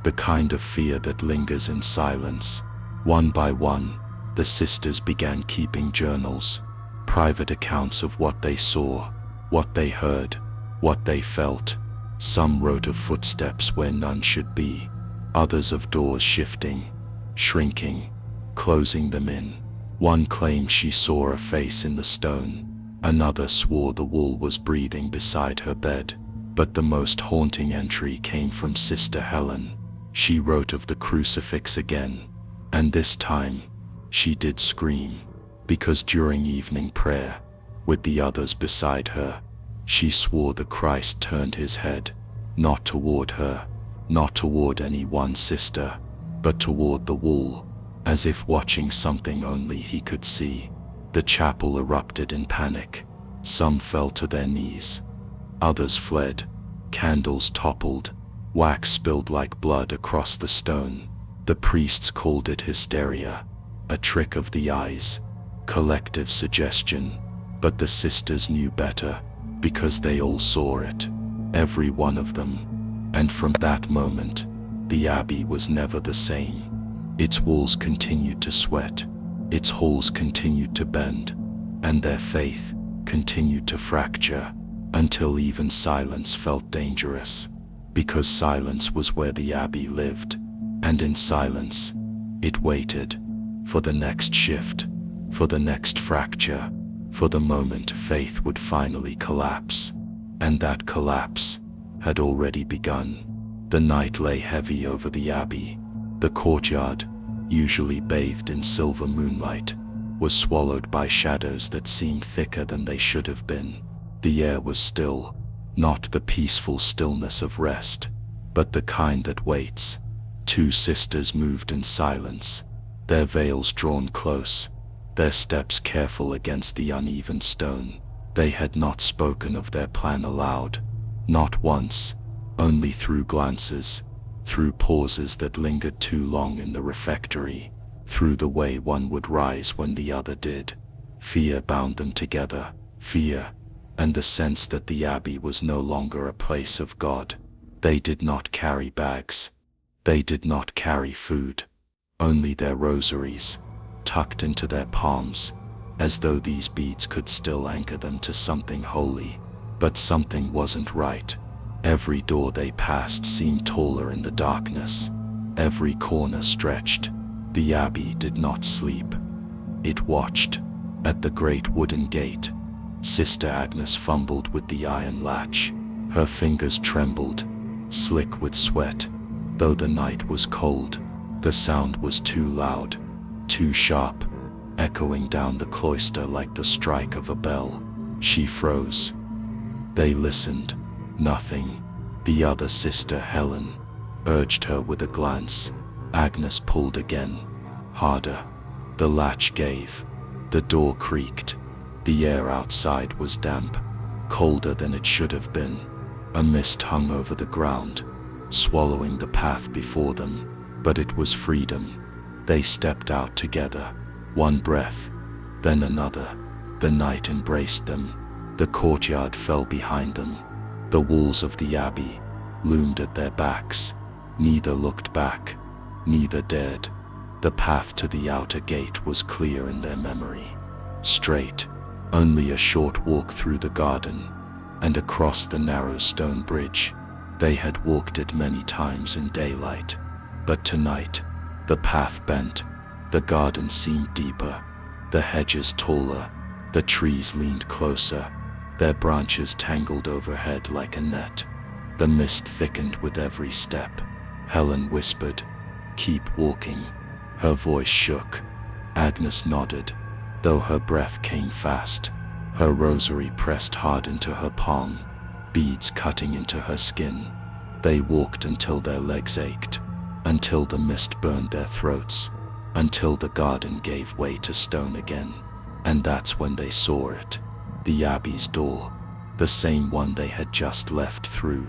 the kind of fear that lingers in silence. One by one, the sisters began keeping journals, private accounts of what they saw, what they heard, what they felt. Some wrote of footsteps where none should be, others of doors shifting, shrinking, closing them in. One claimed she saw a face in the stone. Another swore the wall was breathing beside her bed. But the most haunting entry came from Sister Helen. She wrote of the crucifix again, and this time, she did scream, because during evening prayer, with the others beside her, she swore the Christ turned his head, not toward her, not toward any one sister, but toward the wall, as if watching something only he could see. The chapel erupted in panic. Some fell to their knees. Others fled. Candles toppled. Wax spilled like blood across the stone. The priests called it hysteria, a trick of the eyes, collective suggestion. But the sisters knew better, because they all saw it, every one of them. And from that moment, the Abbey was never the same. Its walls continued to sweat, its halls continued to bend, and their faith continued to fracture, until even silence felt dangerous, because silence was where the Abbey lived, and in silence, it waited for the next shift, for the next fracture, for the moment faith would finally collapse. And that collapse had already begun. The night lay heavy over the Abbey. The courtyard, usually bathed in silver moonlight, was swallowed by shadows that seemed thicker than they should have been. The air was still, not the peaceful stillness of rest, but the kind that waits. 2 sisters moved in silence, their veils drawn close, their steps careful against the uneven stone. They had not spoken of their plan aloud, not once, only through glances, through pauses that lingered too long in the refectory, through the way one would rise when the other did. Fear bound them together, fear, and the sense that the Abbey was no longer a place of God. They did not carry bags. They did not carry food. Only their rosaries, tucked into their palms, as though these beads could still anchor them to something holy. But something wasn't right. Every door they passed seemed taller in the darkness. Every corner stretched. The Abbey did not sleep. It watched. At the great wooden gate, Sister Agnes fumbled with the iron latch. Her fingers trembled, slick with sweat. Though the night was cold, the sound was too loud, too sharp, echoing down the cloister like the strike of a bell. She froze. They listened. Nothing. The other sister, Helen, urged her with a glance. Agnes pulled again, harder. The latch gave. The door creaked. The air outside was damp, colder than it should have been. A mist hung over the ground, swallowing the path before them, but it was freedom. They stepped out together, one breath, then another. The night embraced them. The courtyard fell behind them. The walls of the Abbey loomed at their backs. Neither looked back, neither dared. The path to the outer gate was clear in their memory. Straight, only a short walk through the garden, and across the narrow stone bridge. They had walked it many times in daylight, but tonight, the path bent, the garden seemed deeper, the hedges taller, the trees leaned closer, their branches tangled overhead like a net. The mist thickened with every step. Helen whispered, "Keep walking." Her voice shook. Agnes nodded, though her breath came fast. Her rosary pressed hard into her palm, beads cutting into her skin. They walked until their legs ached, until the mist burned their throats, until the garden gave way to stone again. And that's when they saw it. The Abbey's door, the same one they had just left through.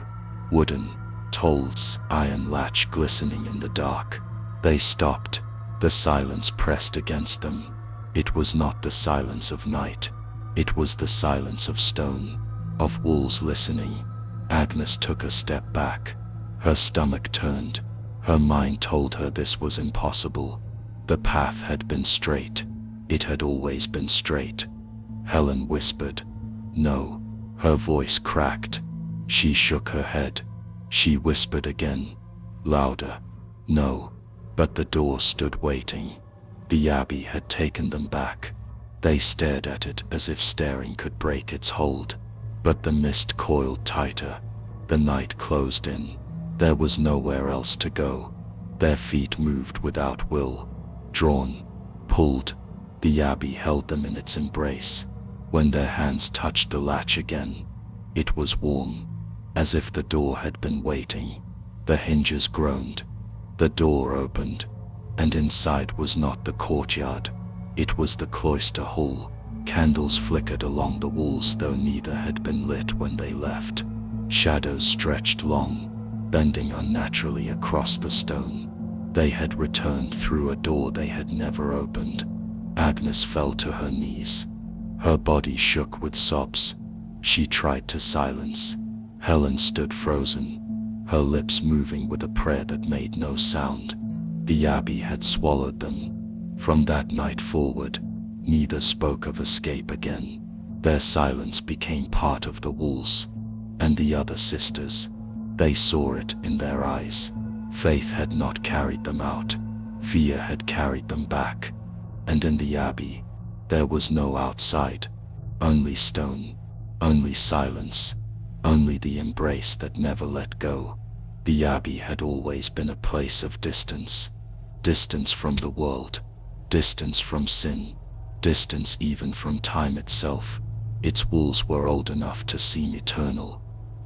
Wooden, Toll's iron latch glistening in the dark. They stopped. The silence pressed against them. It was not the silence of night. It was the silence of stone, of walls listening. Agnes took a step back. Her stomach turned. Her mind told her this was impossible. The path had been straight. It had always been straight. Helen whispered, "No." Her voice cracked. She shook her head. She whispered again, louder, "No." But the door stood waiting. The Abbey had taken them back. They stared at it as if staring could break its hold. But the mist coiled tighter. The night closed in. There was nowhere else to go. Their feet moved without will. Drawn, pulled, the Abbey held them in its embrace. When their hands touched the latch again, it was warm, as if the door had been waiting. The hinges groaned. The door opened, and inside was not the courtyard. It was the cloister hall. Candles flickered along the walls, though neither had been lit when they left. Shadows stretched long, bending unnaturally across the stone. They had returned through a door they had never opened. Agnes fell to her knees. Her body shook with sobs. She tried to silence. Helen stood frozen, her lips moving with a prayer that made no sound. The Abbey had swallowed them. From that night forward, neither spoke of escape again. Their silence became part of the walls. And the other sisters, they saw it in their eyes. Faith had not carried them out. Fear had carried them back. And in the Abbey, there was no outside. Only stone, only silence, only the embrace that never let go. The Abbey had always been a place of distance. Distance from the world, distance from sin, distance even from time itself. Its walls were old enough to seem eternal,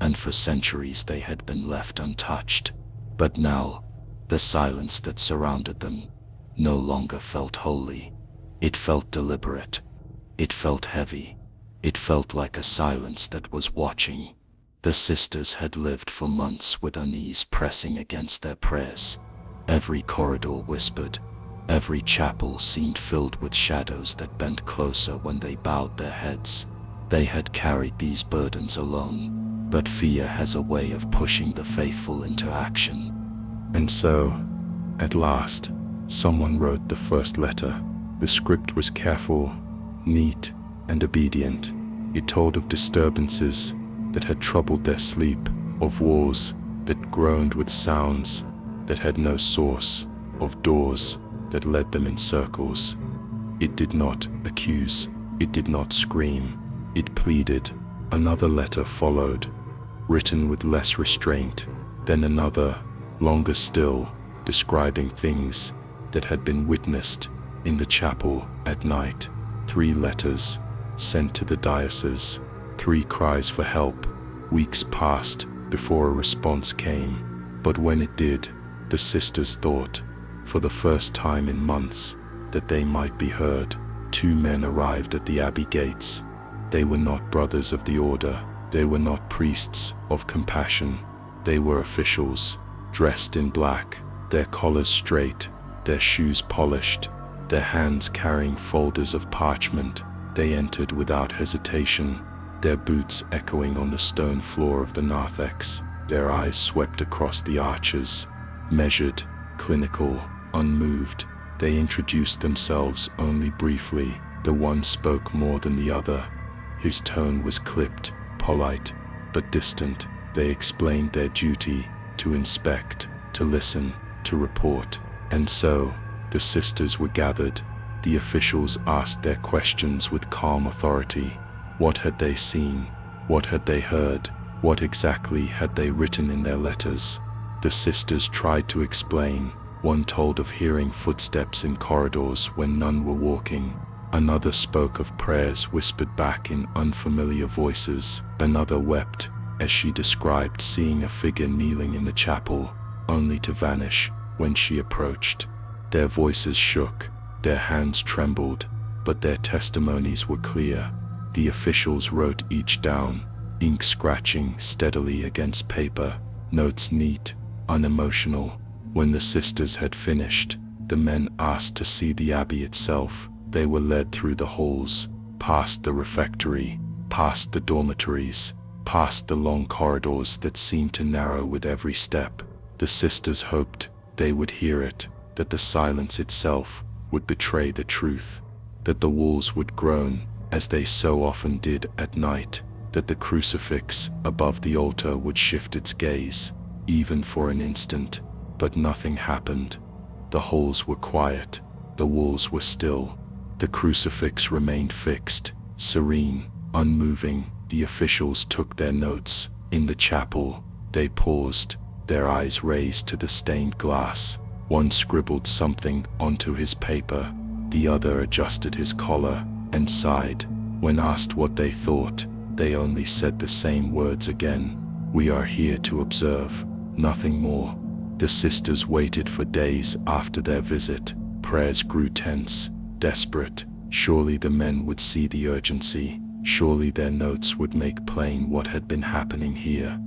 and for centuries they had been left untouched. But now, the silence that surrounded them no longer felt holy. It felt deliberate. It felt heavy. It felt like a silence that was watching. The sisters had lived for months with unease pressing against their prayers. Every corridor whispered. Every chapel seemed filled with shadows that bent closer when they bowed their heads. They had carried these burdens alone, but fear has a way of pushing the faithful into action. And so, at last, someone wrote the first letter. The script was careful, neat, and obedient. It told of disturbances that had troubled their sleep, of walls that groaned with sounds that had no source, of doors that led them in circles. It did not accuse, it did not scream, it pleaded. Another letter followed, written with less restraint, then another, longer still, describing things that had been witnessed in the chapel at night. 3 letters sent to the diocese, 3 cries for help. Weeks passed before a response came, but when it did, the sisters thought, for the first time in months, that they might be heard. 2 men arrived at the Abbey gates. They were not brothers of the order. They were not priests of compassion. They were officials, dressed in black, their collars straight, their shoes polished, their hands carrying folders of parchment. They entered without hesitation, their boots echoing on the stone floor of the narthex. Their eyes swept across the arches, measured, clinical, unmoved. They introduced themselves only briefly. The one spoke more than the other. His tone was clipped, polite, but distant. They explained their duty: to inspect, to listen, to report. And so, the sisters were gathered. The officials asked their questions with calm authority. What had they seen? What had they heard? What exactly had they written in their letters? The sisters tried to explain. One told of hearing footsteps in corridors when none were walking. Another spoke of prayers whispered back in unfamiliar voices. Another wept as she described seeing a figure kneeling in the chapel, only to vanish when she approached. Their voices shook, their hands trembled, but their testimonies were clear. The officials wrote each down, ink scratching steadily against paper, notes neat, unemotional. When the sisters had finished, the men asked to see the Abbey itself. They were led through the halls, past the refectory, past the dormitories, past the long corridors that seemed to narrow with every step. The sisters hoped they would hear it, that the silence itself would betray the truth, that the walls would groan, as they so often did at night, that the crucifix above the altar would shift its gaze, even for an instant. But nothing happened. The halls were quiet, the walls were still. The crucifix remained fixed, serene, unmoving. The officials took their notes. In the chapel, They paused, their eyes raised to the stained glass. One scribbled something onto his paper, the other adjusted his collar and sighed. When asked what they thought, they only said the same words again. "We are here to observe, nothing more." The sisters waited for days after their visit. Prayers grew tense, desperate. Surely the men would see the urgency. Surely their notes would make plain what had been happening here.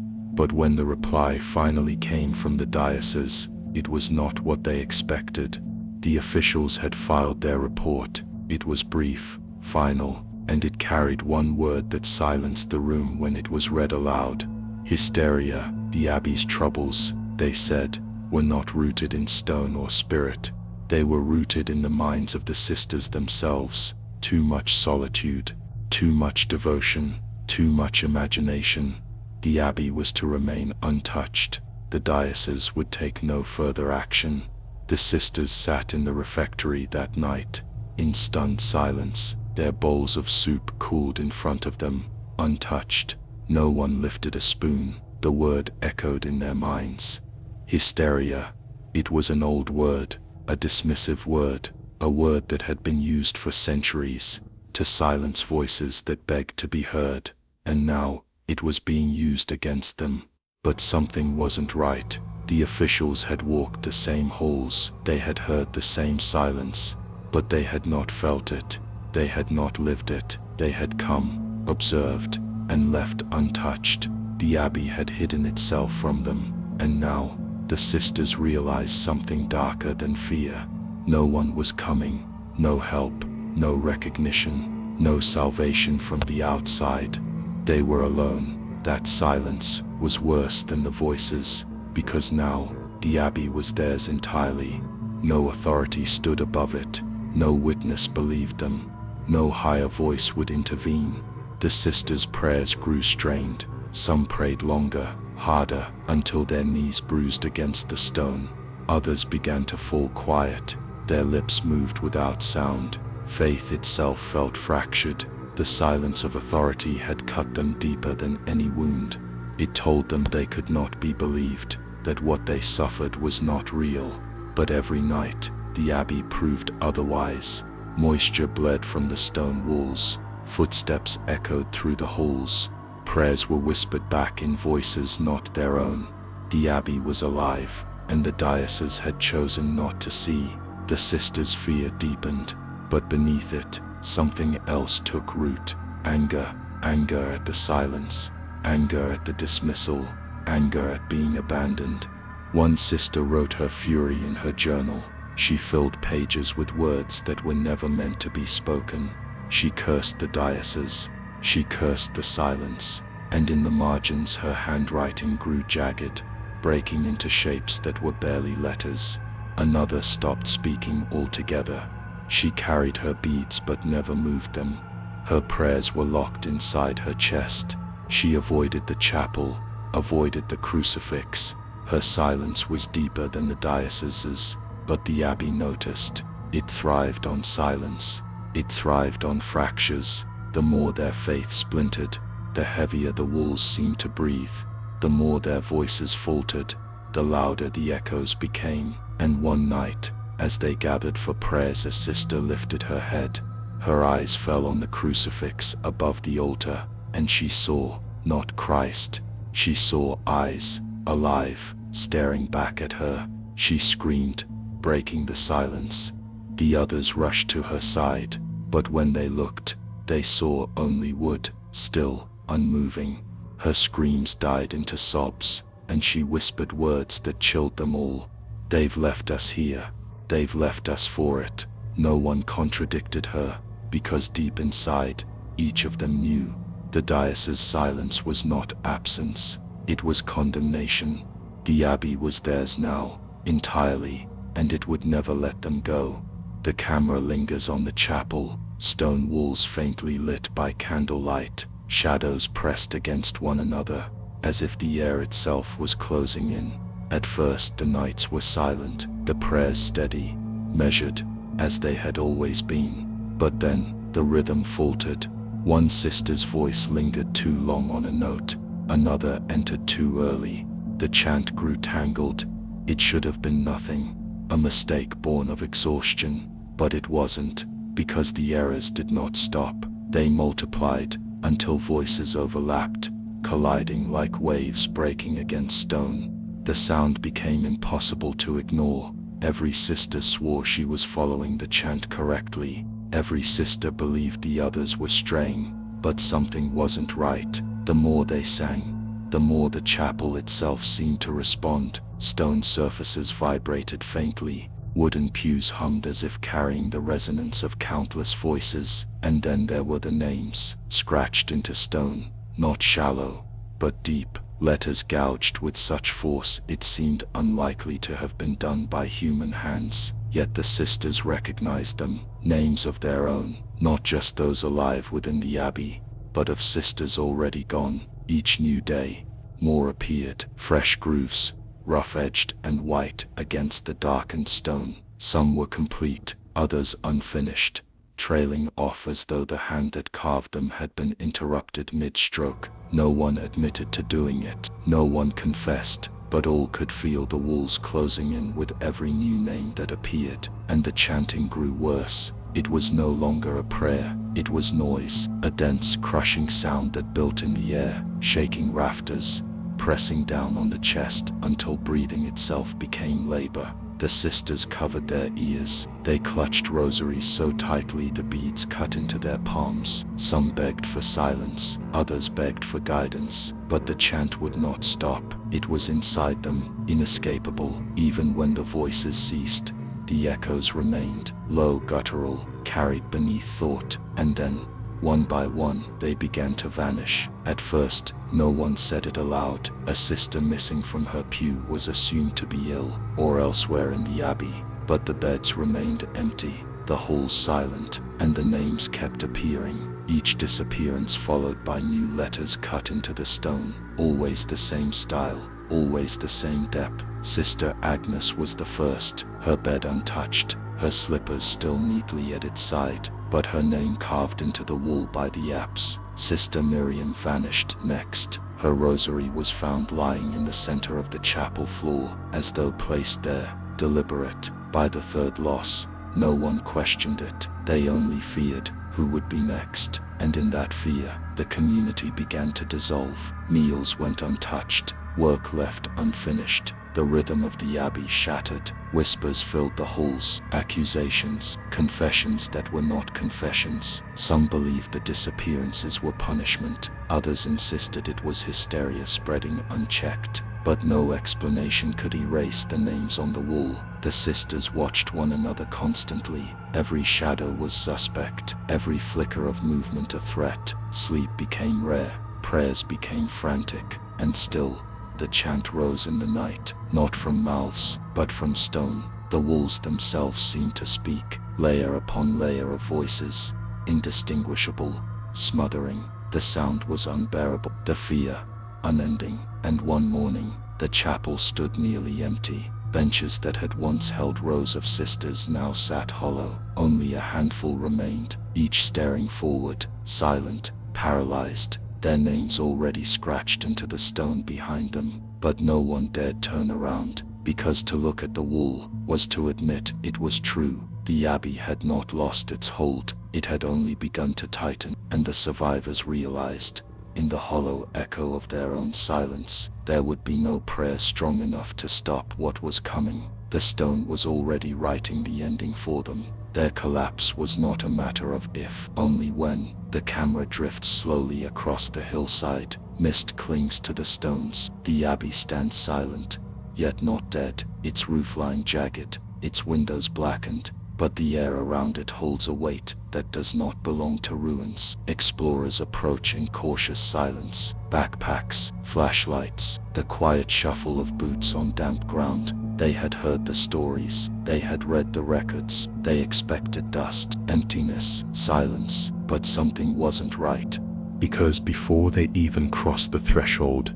But when the reply finally came from the diocese, it was not what they expected. The officials had filed their report. It was brief, final, and it carried one word that silenced the room when it was read aloud. Hysteria. The Abbey's troubles, they said, were not rooted in stone or spirit. They were rooted in the minds of the sisters themselves. Too much solitude, too much devotion, too much imagination. The Abbey was to remain untouched. The diocese would take no further action. The sisters sat in the refectory that night, in stunned silence. Their bowls of soup cooled in front of them, untouched. No one lifted a spoon. The word echoed in their minds. Hysteria. It was an old word, a dismissive word, a word that had been used for centuries to silence voices that begged to be heard, and now it was being used against them. But something wasn't right. The officials had walked the same halls, they had heard the same silence, but they had not felt it. They had not lived it. They had come, observed, and left untouched. The Abbey had hidden itself from them, and now the sisters realized something darker than fear. No one was coming, no help, no recognition, no salvation from the outside. They were alone. That silence was worse than the voices, because now the Abbey was theirs entirely. No authority stood above it. No witness believed them. No higher voice would intervene. The sisters' prayers grew strained. Some prayed longer, harder, until their knees bruised against the stone. Others began to fall quiet. Their lips moved without sound. Faith itself felt fractured. The silence of authority had cut them deeper than any wound. It told them they could not be believed, that what they suffered was not real. But every night, the Abbey proved otherwise. Moisture bled from the stone walls. Footsteps echoed through the halls. Prayers were whispered back in voices not their own. The Abbey was alive, and the diocese had chosen not to see. The sisters' fear deepened, but beneath it, something else took root. Anger. Anger at the silence. Anger at the dismissal. Anger at being abandoned. One sister wrote her fury in her journal. She filled pages with words that were never meant to be spoken. She cursed the diocese. She cursed the silence. And in the margins her handwriting grew jagged, breaking into shapes that were barely letters. Another stopped speaking altogether. She carried her beads but never moved them. Her prayers were locked inside her chest. She avoided the chapel, avoided the crucifix. Her silence was deeper than the diocese's, but the Abbey noticed. It thrived on silence. It thrived on fractures. The more their faith splintered, the heavier the walls seemed to breathe. The more their voices faltered, the louder the echoes became. And one night, as they gathered for prayers, a sister lifted her head. Her eyes fell on the crucifix above the altar, and she saw, not Christ. She saw eyes, alive, staring back at her. She screamed, breaking the silence. The others rushed to her side, but when they looked, they saw only wood, still, unmoving. Her screams died into sobs, and she whispered words that chilled them all. "They've left us here. They've left us for it." No one contradicted her, because deep inside, each of them knew. The diocese's silence was not absence, it was condemnation. The Abbey was theirs now, entirely, and it would never let them go. The camera lingers on the chapel, stone walls faintly lit by candlelight, shadows pressed against one another, as if the air itself was closing in. At first the nights were silent, the prayers steady, measured, as they had always been. But then, the rhythm faltered. One sister's voice lingered too long on a note, another entered too early. The chant grew tangled. It should have been nothing, a mistake born of exhaustion, but it wasn't, because the errors did not stop. They multiplied until voices overlapped, colliding like waves breaking against stone. The sound became impossible to ignore. Every sister swore she was following the chant correctly. Every sister believed the others were straying, but something wasn't right. The more they sang, the more the chapel itself seemed to respond. Stone surfaces vibrated faintly. Wooden pews hummed as if carrying the resonance of countless voices. And then there were the names, scratched into stone, not shallow, but deep. Letters gouged with such force it seemed unlikely to have been done by human hands. Yet the sisters recognized them, names of their own, not just those alive within the Abbey, but of sisters already gone. Each new day, more appeared, fresh grooves, rough-edged and white against the darkened stone. Some were complete, others unfinished, trailing off as though the hand that carved them had been interrupted mid-stroke. No one admitted to doing it, no one confessed, but all could feel the walls closing in with every new name that appeared, and the chanting grew worse. It was no longer a prayer, it was noise, a dense, crushing sound that built in the air, shaking rafters, pressing down on the chest until breathing itself became labor. The sisters covered their ears. They clutched rosaries so tightly the beads cut into their palms. Some begged for silence, others begged for guidance, but the chant would not stop. It was inside them, inescapable. Even when the voices ceased, the echoes remained, low, guttural, carried beneath thought, and then, one by one, they began to vanish. At first, no one said it aloud. A sister missing from her pew was assumed to be ill, or elsewhere in the Abbey, but the beds remained empty, the halls silent, and the names kept appearing, each disappearance followed by new letters cut into the stone. Always the same style, always the same depth. Sister Agnes was the first, her bed untouched, her slippers still neatly at its side, but her name carved into the wall by the apse. Sister Miriam vanished next. Her rosary was found lying in the center of the chapel floor, as though placed there, deliberate. By the third loss, no one questioned it. They only feared who would be next, and in that fear, the community began to dissolve. Meals went untouched, work left unfinished. The rhythm of the Abbey shattered. Whispers filled the halls, accusations, confessions that were not confessions. Some believed the disappearances were punishment, others insisted it was hysteria spreading unchecked. But no explanation could erase the names on the wall. The sisters watched one another constantly. Every shadow was suspect, every flicker of movement a threat. Sleep became rare, prayers became frantic, and still, the chant rose in the night, not from mouths, but from stone. The walls themselves seemed to speak, layer upon layer of voices, indistinguishable, smothering. The sound was unbearable, the fear, unending, and one morning, the chapel stood nearly empty. Benches that had once held rows of sisters now sat hollow. Only a handful remained, each staring forward, silent, paralyzed, their names already scratched into the stone behind them. But no one dared turn around, because to look at the wall was to admit it was true. The Abbey had not lost its hold, it had only begun to tighten, and the survivors realized, in the hollow echo of their own silence, there would be no prayer strong enough to stop what was coming. The stone was already writing the ending for them. Their collapse was not a matter of if, only when. The camera drifts slowly across the hillside. Mist clings to the stones. The Abbey stands silent, yet not dead. Its roofline jagged, its windows blackened, but the air around it holds a weight that does not belong to ruins. Explorers approach in cautious silence. Backpacks, flashlights, the quiet shuffle of boots on damp ground. They had heard the stories, they had read the records, they expected dust, emptiness, silence, but something wasn't right. Because before they even crossed the threshold,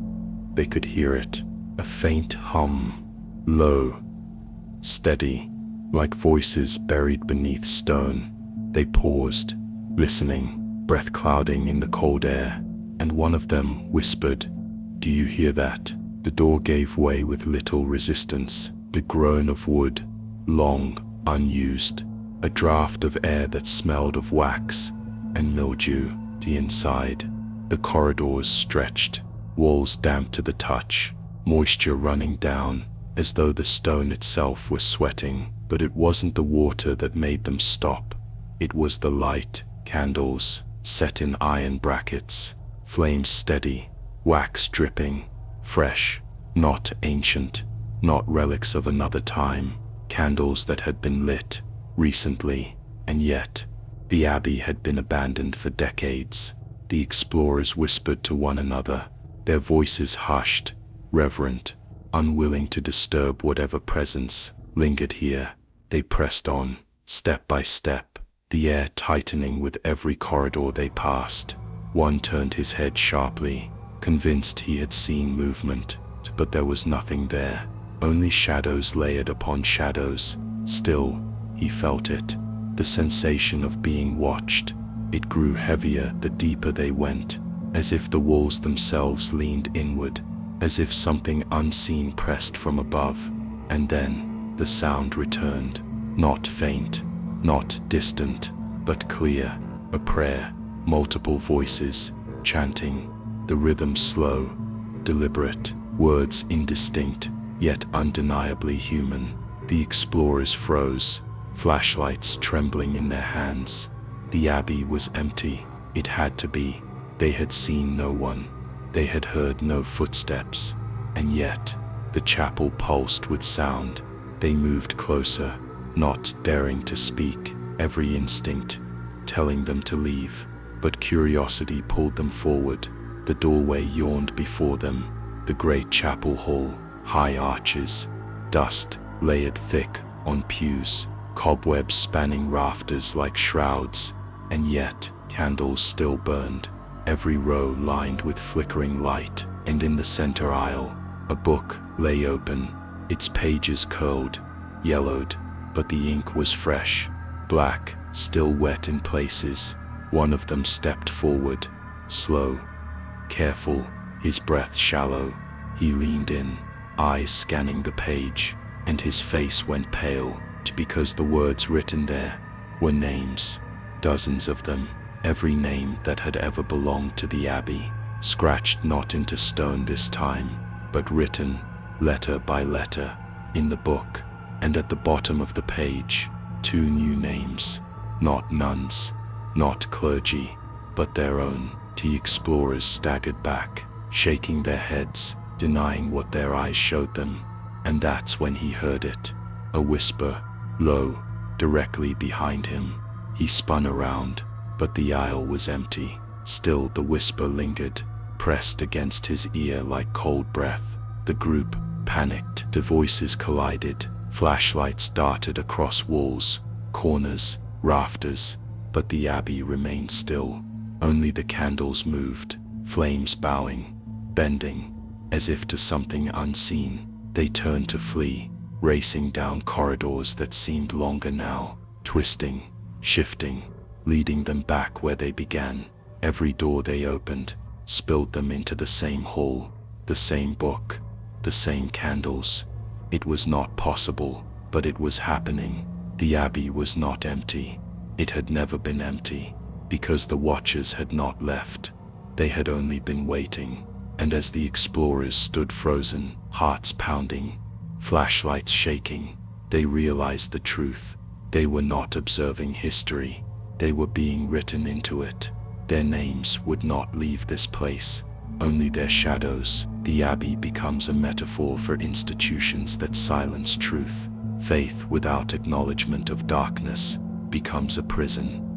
they could hear it, a faint hum, low, steady, like voices buried beneath stone. They paused, listening, breath clouding in the cold air, and one of them whispered, "Do you hear that?" The door gave way with little resistance. The groan of wood, long unused, a draught of air that smelled of wax and mildew. The inside, the corridors stretched, walls damp to the touch, moisture running down, as though the stone itself were sweating. But it wasn't the water that made them stop. It was the light. Candles, set in iron brackets, flames steady, wax dripping, fresh, not ancient, not relics of another time, candles that had been lit recently, and yet the abbey had been abandoned for decades. The explorers whispered to one another, their voices hushed, reverent, unwilling to disturb whatever presence lingered here. They pressed on, step by step, the air tightening with every corridor they passed. One turned his head sharply, convinced he had seen movement, but there was nothing there, only shadows layered upon shadows. Still, he felt it, the sensation of being watched. It grew heavier the deeper they went, as if the walls themselves leaned inward, as if something unseen pressed from above. And then, the sound returned, not faint, not distant, but clear, a prayer, multiple voices, chanting, the rhythm slow, deliberate, words indistinct, yet undeniably human. The explorers froze, flashlights trembling in their hands. The abbey was empty. It had to be. They had seen no one. They had heard no footsteps. And yet, the chapel pulsed with sound. They moved closer, not daring to speak, every instinct telling them to leave. But curiosity pulled them forward. The doorway yawned before them, the great chapel hall, high arches, dust layered thick on pews, cobwebs spanning rafters like shrouds, and yet candles still burned, every row lined with flickering light. And in the center aisle, a book lay open, its pages curled, yellowed, but the ink was fresh, black, still wet in places. One of them stepped forward, slow, careful, his breath shallow. He leaned in, eyes scanning the page, and his face went pale, because the words written there were names, dozens of them, every name that had ever belonged to the abbey, scratched not into stone this time, but written, letter by letter, in the book. And at the bottom of the page, two new names, not nuns, not clergy, but their own. The explorers staggered back, shaking their heads, denying what their eyes showed them. And that's when he heard it, a whisper, low, directly behind him. He spun around, but the aisle was empty. Still the whisper lingered, pressed against his ear like cold breath. The group panicked. The voices collided. Flashlights darted across walls, corners, rafters, but the abbey remained still. Only the candles moved, flames bowing, bending, as if to something unseen. They turned to flee, racing down corridors that seemed longer now, twisting, shifting, leading them back where they began. Every door they opened spilled them into the same hall, the same book, the same candles. It was not possible, but it was happening. The abbey was not empty. It had never been empty, because the watchers had not left. They had only been waiting. And as the explorers stood frozen, hearts pounding, flashlights shaking, they realized the truth. They were not observing history. They were being written into it. Their names would not leave this place, only their shadows. The abbey becomes a metaphor for institutions that silence truth. Faith without acknowledgement of darkness becomes a prison.